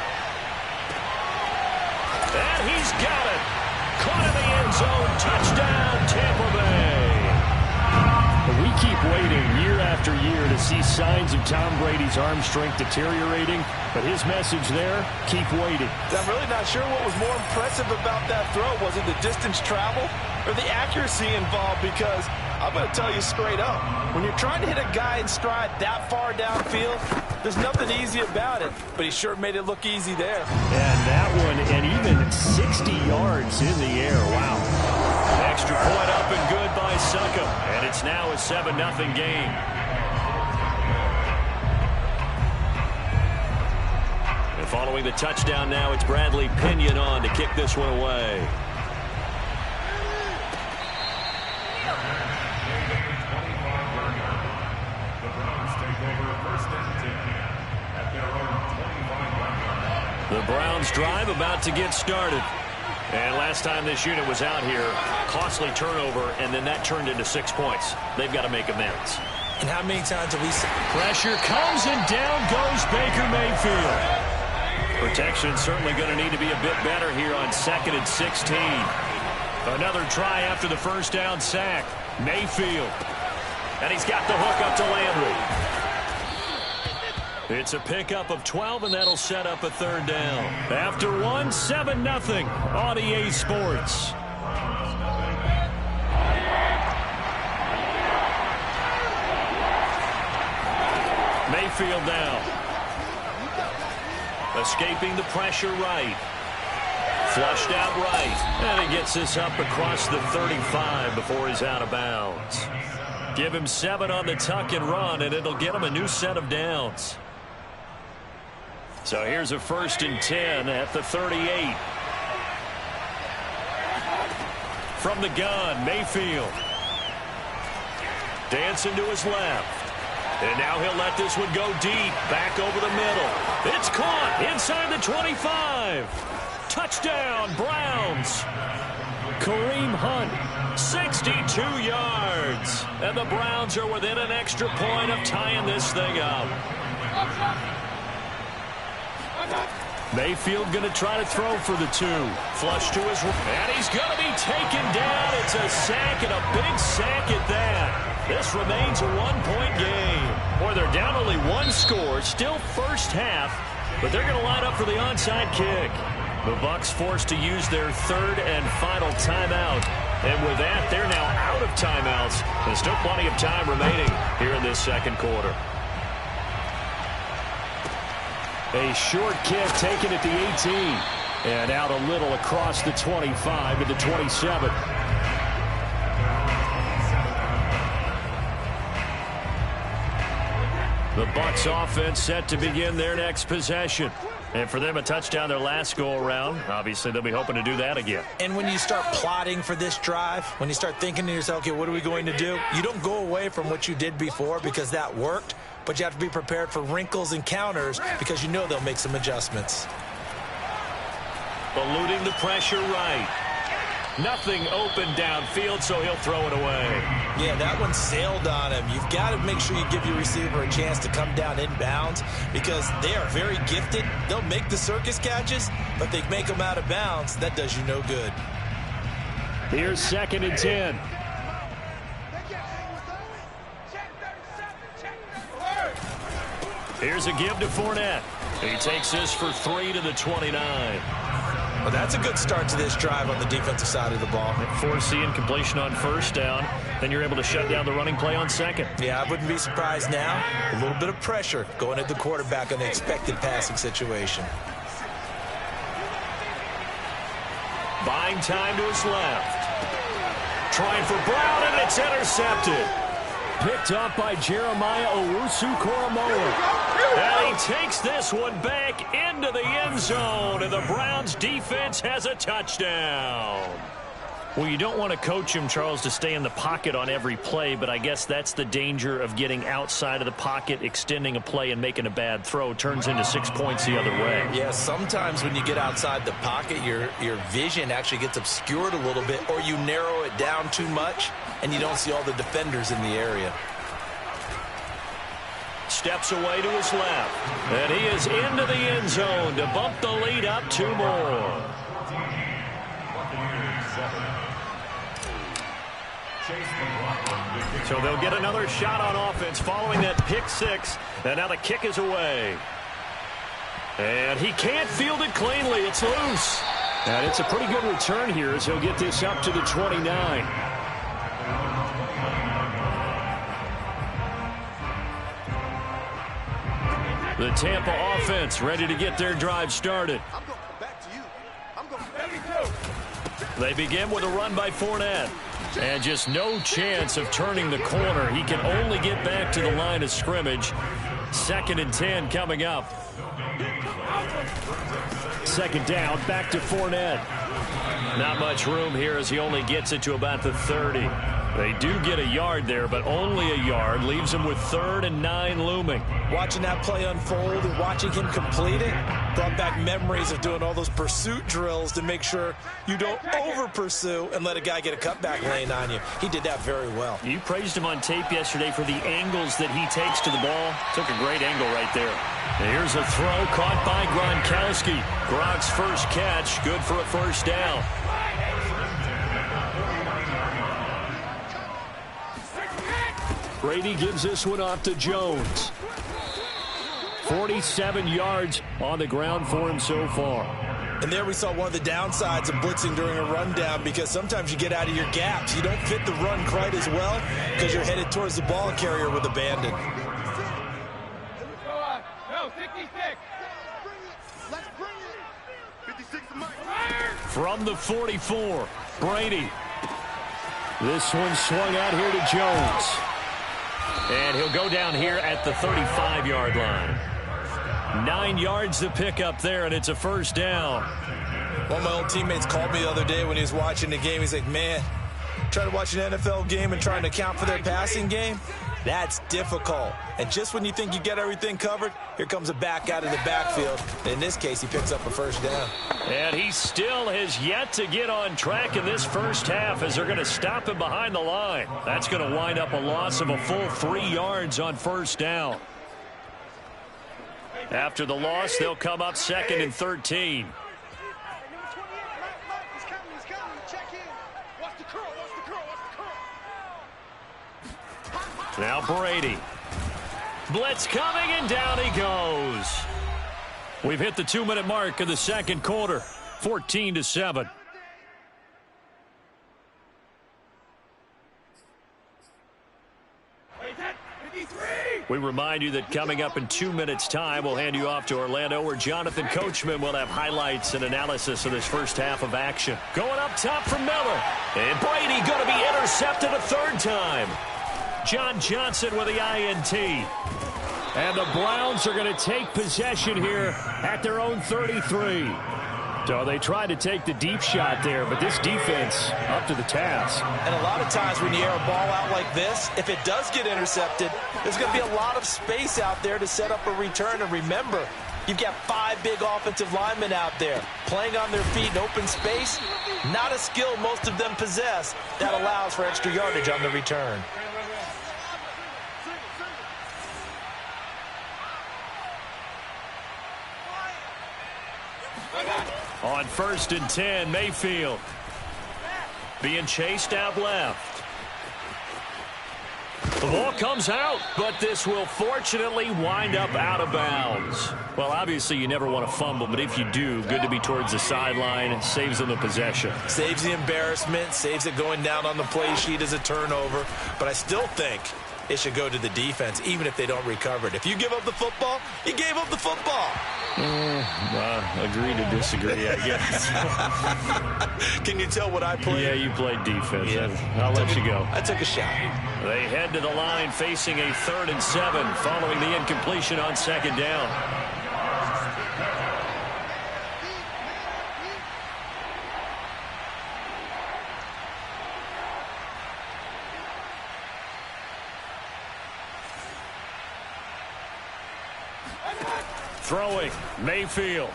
And he's got it. Caught in the end zone. Touchdown, Tampa Bay. We keep waiting year after year to see signs of Tom Brady's arm strength deteriorating, but his message there, keep waiting. I'm really not sure what was more impressive about that throw. Was it the distance traveled or the accuracy involved? Because I'm going to tell you straight up, when you're trying to hit a guy in stride that far downfield, there's nothing easy about it, but he sure made it look easy there. And that one, and even 60 yards in the air. Wow. Extra point up and good by Suckup, and it's now a 7-0 game. And following the touchdown now, it's Bradley Pinion on to kick this one away. The Browns drive about to get started. And last time this unit was out here, costly turnover, and then that turned into 6 points. They've got to make amends. And how many times have we seen? Pressure comes, and down goes Baker Mayfield. Protection certainly going to need to be a bit better here on 2nd and 16. Another try after the first down sack. Mayfield. And he's got the hook up to Landry. It's a pickup of 12, and that'll set up a 3rd down. After one, 7-0 on EA Sports. Mayfield now. Escaping the pressure right. Flushed out right. And he gets this up across the 35 before he's out of bounds. Give him 7 on the tuck and run, and it'll get him a new set of downs. So here's a 1st and 10 at the 38. From the gun, Mayfield. Dancing to his left. And now he'll let this one go deep. Back over the middle. It's caught inside the 25. Touchdown, Browns. Kareem Hunt, 62 yards. And the Browns are within an extra point of tying this thing up. Mayfield going to try to throw for the 2. Flush to his right. And he's going to be taken down. It's a sack, and a big sack at that. This remains a 1-point game. Boy, they're down only 1 score. Still first half, but they're going to line up for the onside kick. The Bucs forced to use their 3rd and final timeout. And with that, they're now out of timeouts. There's still plenty of time remaining here in this 2nd quarter. A short kick taken at the 18. And out a little across the 25 to the 27. The Bucs offense set to begin their next possession. And for them, a touchdown their last go-around. Obviously, they'll be hoping to do that again. And when you start plotting for this drive, when you start thinking to yourself, okay, what are we going to do? You don't go away from what you did before because that worked, but you have to be prepared for wrinkles and counters because you know they'll make some adjustments. Eluding the pressure right. Nothing open downfield, so he'll throw it away. Yeah, that one sailed on him. You've got to make sure you give your receiver a chance to come down inbounds because they are very gifted. They'll make the circus catches, but they make them out of bounds. That does you no good. Here's 2nd and 10. Here's a give to Fournette. He takes this for 3 to the 29. Well, that's a good start to this drive on the defensive side of the ball. Forcing completion on 1st down. Then you're able to shut down the running play on 2nd. Yeah, I wouldn't be surprised now. A little bit of pressure going at the quarterback on the expected passing situation. Buying time to his left. Trying for Brown, and it's intercepted. Picked up by Jeremiah Owusu-Koramoah. And he takes this one back into the end zone, and the Browns defense has a touchdown. Well, you don't want to coach him, Charles, to stay in the pocket on every play, but I guess that's the danger of getting outside of the pocket, extending a play, and making a bad throw. Turns into 6 points the other way. Yeah, sometimes when you get outside the pocket, your vision actually gets obscured a little bit, or you narrow it down too much, and you don't see all the defenders in the area. Steps away to his left, and he is into the end zone to bump the lead up 2 more. So they'll get another shot on offense following that pick 6, and now the kick is away. And he can't field it cleanly. It's loose. And it's a pretty good return here as he'll get this up to the 29. The Tampa offense ready to get their drive started. I'm going to come back to you. I'm going to come back to you. They begin with a run by Fournette. And just no chance of turning the corner. He can only get back to the line of scrimmage. 2nd and 10 coming up. 2nd down, back to Fournette. Not much room here as he only gets it to about the 30. They do get a yard there, but only a yard. Leaves them with 3rd and 9 looming. Watching that play unfold and watching him complete it brought back memories of doing all those pursuit drills to make sure you don't over-pursue and let a guy get a cutback lane on you. He did that very well. You praised him on tape yesterday for the angles that he takes to the ball. Took a great angle right there. Here's a throw caught by Gronkowski. Gronk's first catch, good for a first down. Brady gives this one off to Jones. 47 yards on the ground for him so far. And there we saw one of the downsides of blitzing during a rundown, because sometimes you get out of your gaps. You don't fit the run quite as well because you're headed towards the ball carrier with abandon. From the 44, Brady. This one swung out here to Jones. And he'll go down here at the 35-yard line. 9 yards to pick up there, and it's a first down. One of my old teammates called me the other day when he was watching the game. He's like, man, trying to watch an NFL game and trying to account for their passing game, that's difficult. And just when you think you get everything covered, here comes a back out of the backfield. And in this case, he picks up a first down. And he still has yet to get on track in this first half as they're going to stop him behind the line. That's going to wind up a loss of a full 3 yards on first down. After the loss, they'll come up 2nd and 13. Now Brady. Blitz coming, and down he goes. We've hit the 2-minute mark of the second quarter. 14-7. We remind you that coming up in 2 minutes' time, we'll hand you off to Orlando, where Jonathan Coachman will have highlights and analysis of this first half of action. Going up top from Miller. And Brady going to be intercepted a 3rd time. John Johnson with the INT. And the Browns are going to take possession here at their own 33. So they tried to take the deep shot there, but this defense up to the task. And a lot of times when you air a ball out like this, if it does get intercepted, there's going to be a lot of space out there to set up a return. And remember, you've got 5 big offensive linemen out there playing on their feet in open space. Not a skill most of them possess that allows for extra yardage on the return. On 1st and 10, Mayfield being chased out left. The ball comes out, but this will fortunately wind up out of bounds. Well, obviously you never want to fumble, but if you do, good to be towards the sideline. Saves them the possession. Saves the embarrassment, saves it going down on the play sheet as a turnover. But I still think it should go to the defense, even if they don't recover it. If you give up the football, you gave up the football. Agree to disagree, I guess. Can you tell what I played? Yeah, you played defense. Yeah. I'll let you go. I took a shot. They head to the line facing a 3rd and 7 following the incompletion on 2nd down. Throwing, Mayfield.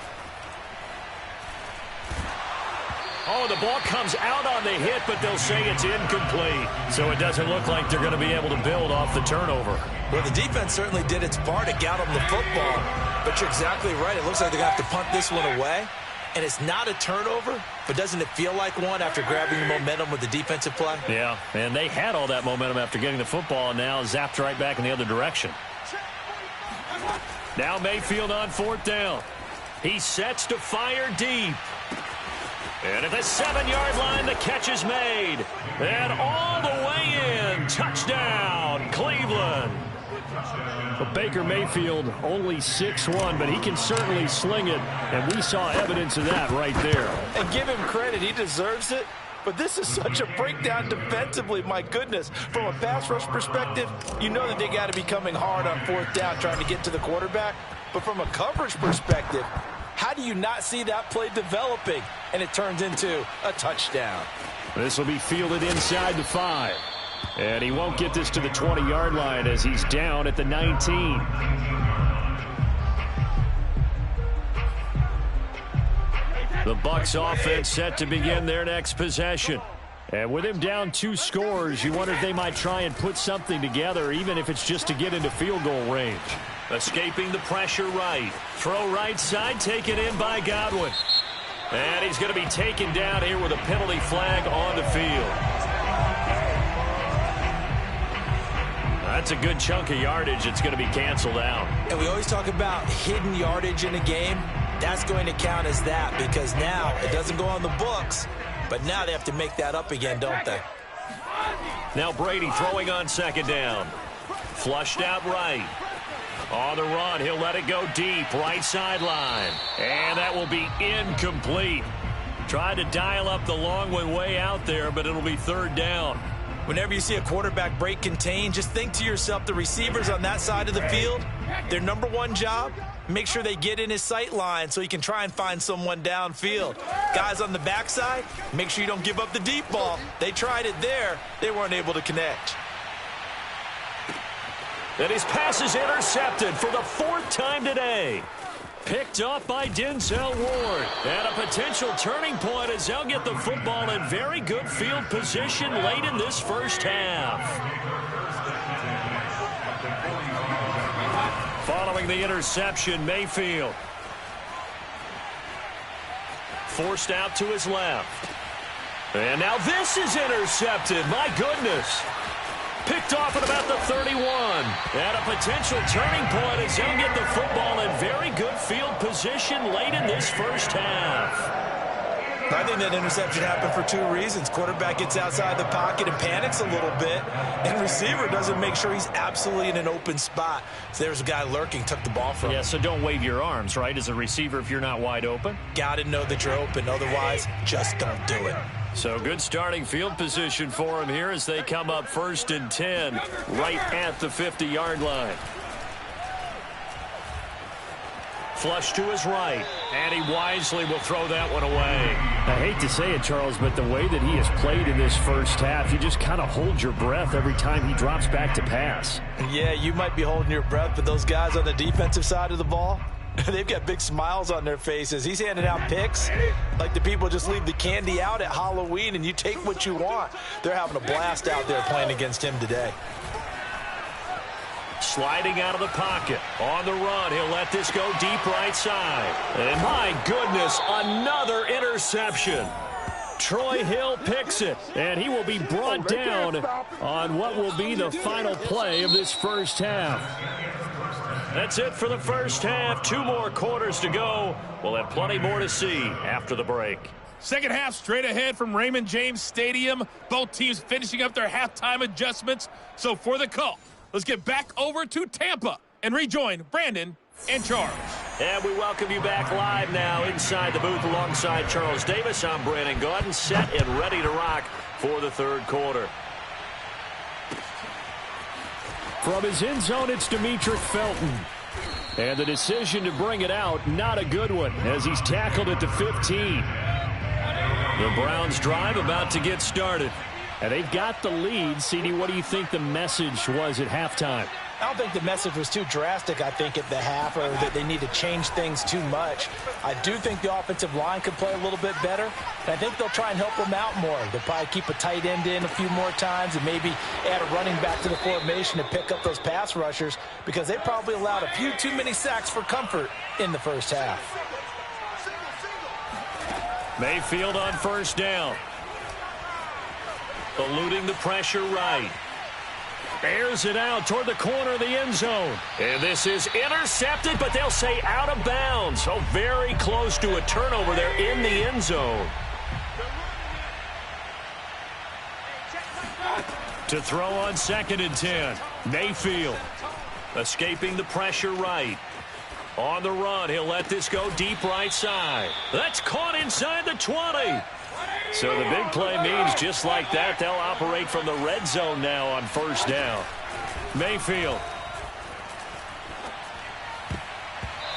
Oh, the ball comes out on the hit, but they'll say it's incomplete. So it doesn't look like they're going to be able to build off the turnover. Well, the defense certainly did its part. It got them the football. But you're exactly right. It looks like they're going to have to punt this one away. And it's not a turnover, but doesn't it feel like one after grabbing the momentum with the defensive play? Yeah, and they had all that momentum after getting the football, and now zapped right back in the other direction. Now Mayfield on 4th down. He sets to fire deep. And at the 7-yard line, the catch is made. And all the way in. Touchdown, Cleveland. But Baker Mayfield only 6'1", but he can certainly sling it. And we saw evidence of that right there. And give him credit. He deserves it. But this is such a breakdown defensively, my goodness. From a pass rush perspective, you know that they got to be coming hard on 4th down trying to get to the quarterback. But from a coverage perspective, how do you not see that play developing? And it turns into a touchdown. This will be fielded inside the 5. And he won't get this to the 20-yard line as he's down at the 19. The Bucs offense set to begin their next possession. And with him down 2 scores, you wonder if they might try and put something together, even if it's just to get into field goal range. Escaping the pressure right. Throw right side, taken in by Godwin. And he's going to be taken down here with a penalty flag on the field. That's a good chunk of yardage. It's going to be canceled out. And we always talk about hidden yardage in a game. That's going to count as that because now it doesn't go on the books, but now they have to make that up again, don't they? Now Brady throwing on second down. Flushed out right. On the run, he'll let it go deep, right sideline. And that will be incomplete. Tried to dial up the long one way out there, but it'll be third down. Whenever you see a quarterback break contain, just think to yourself, the receivers on that side of the field, their number one job, make sure they get in his sight line so he can try and find someone downfield. Guys on the backside, make sure you don't give up the deep ball. They tried it there. They weren't able to connect. And his pass is intercepted for the 4th time today. Picked off by Denzel Ward. And a potential turning point as they'll get the football in very good field position late in this first half. Following the interception, Mayfield. Forced out to his left. And now this is intercepted. My goodness. Picked off at about the 31. And a potential turning point as they'll get the football in very good field position late in this first half. I think that interception happened for 2 reasons. Quarterback gets outside the pocket and panics a little bit, and receiver doesn't make sure he's absolutely in an open spot. So there's a guy lurking, took the ball from him. Yeah, so don't wave your arms, right, as a receiver if you're not wide open. Got to know that you're open. Otherwise, just don't do it. So good starting field position for him here as they come up 1st and 10 right at the 50-yard line. Flush to his right, and he wisely will throw that one away. I hate to say it, Charles, but the way that he has played in this first half, you just kind of hold your breath every time he drops back to pass. Yeah, you might be holding your breath, but those guys on the defensive side of the ball, they've got big smiles on their faces. He's handing out picks like the people just leave the candy out at Halloween and you take what you want. They're having a blast out there playing against him today. Sliding out of the pocket. On the run, he'll let this go deep right side. And my goodness, another interception. Troy Hill picks it, and he will be brought down on what will be the final play of this first half. That's it for the first half. 2 more quarters to go. We'll have plenty more to see after the break. Second half straight ahead from Raymond James Stadium. Both teams finishing up their halftime adjustments. So for the call, let's get back over to Tampa and rejoin Brandon and Charles. And we welcome you back live now inside the booth alongside Charles Davis. I'm Brandon Gaudin, set and ready to rock for the third quarter. From his end zone, it's Demetric Felton. And the decision to bring it out, not a good one, as he's tackled at the 15. The Browns drive about to get started. And they've got the lead. CD, what do you think the message was at halftime? I don't think the message was too drastic, I think, at the half, or that they need to change things too much. I do think the offensive line could play a little bit better, and I think they'll try and help them out more. They'll probably keep a tight end in a few more times and maybe add a running back to the formation to pick up those pass rushers because they probably allowed a few too many sacks for comfort in the first half. Mayfield on first down. Eluding the pressure right. Airs it out toward the corner of the end zone. And this is intercepted, but they'll say out of bounds. So very close to a turnover there in the end zone. To throw on 2nd and 10. Mayfield escaping the pressure right. On the run, he'll let this go deep right side. That's caught inside the 20. So the big play means just like that, they'll operate from the red zone now on first down. Mayfield.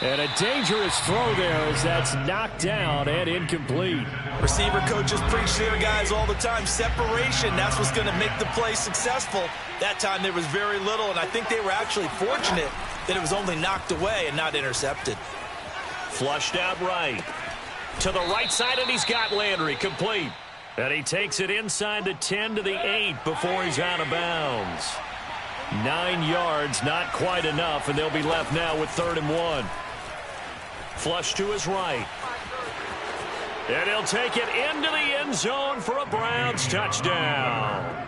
And a dangerous throw there as that's knocked down and incomplete. Receiver coaches preach to their guys all the time. Separation, that's what's going to make the play successful. That time there was very little, and I think they were actually fortunate that it was only knocked away and not intercepted. Flushed out right. To the right side, and he's got Landry complete. And he takes it inside the 10 to the 8 before he's out of bounds. 9 yards, not quite enough, and they'll be left now with 3rd and 1. Flush to his right. And he'll take it into the end zone for a Browns touchdown.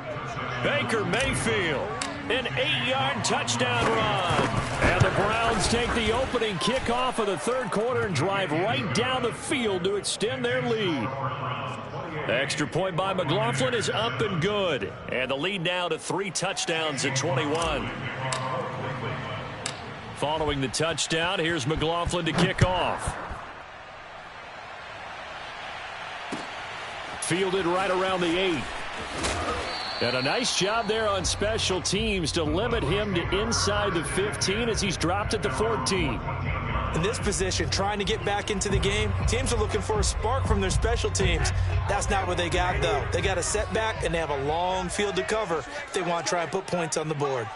Baker Mayfield, an 8-yard touchdown run. And the Browns take the opening kickoff of the 3rd quarter and drive right down the field to extend their lead. The extra point by McLaughlin is up and good. And the lead now to 3 touchdowns at 21. Following the touchdown, here's McLaughlin to kick off. Fielded right around the 8. And a nice job there on special teams to limit him to inside the 15 as he's dropped at the 14. In this position, trying to get back into the game, teams are looking for a spark from their special teams. That's not what they got, though. They got a setback, and they have a long field to cover if they want to try and put points on the board.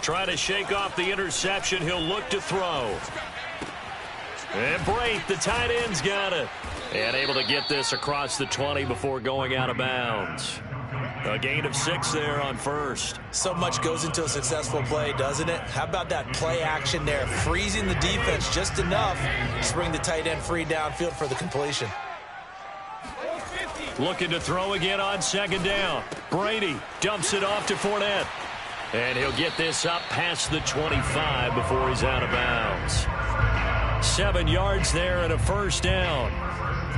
Trying to shake off the interception. He'll look to throw. And Brate, the tight end's got it. And able to get this across the 20 before going out of bounds. A gain of 6 there on first. So much goes into a successful play, doesn't it? How about that play action there? Freezing the defense just enough to bring the tight end free downfield for the completion. Looking to throw again on 2nd down. Brady dumps it off to Fournette. And he'll get this up past the 25 before he's out of bounds. 7 yards there and a 1st down.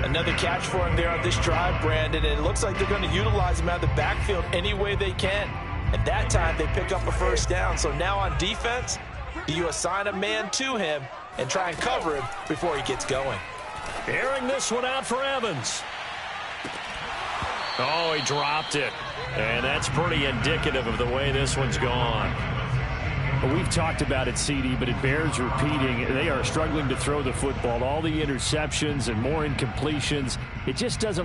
Another catch for him there on this drive, Brandon, and it looks like they're going to utilize him out of the backfield any way they can. And that time they pick up a 1st down. So now on defense, do you assign a man to him and try and cover him before he gets going? Airing this one out for Evans. Oh, he dropped it. And that's pretty indicative of the way this one's gone. We've talked about it, CD, but it bears repeating. They are struggling to throw the football. All the interceptions and more incompletions. It just doesn't look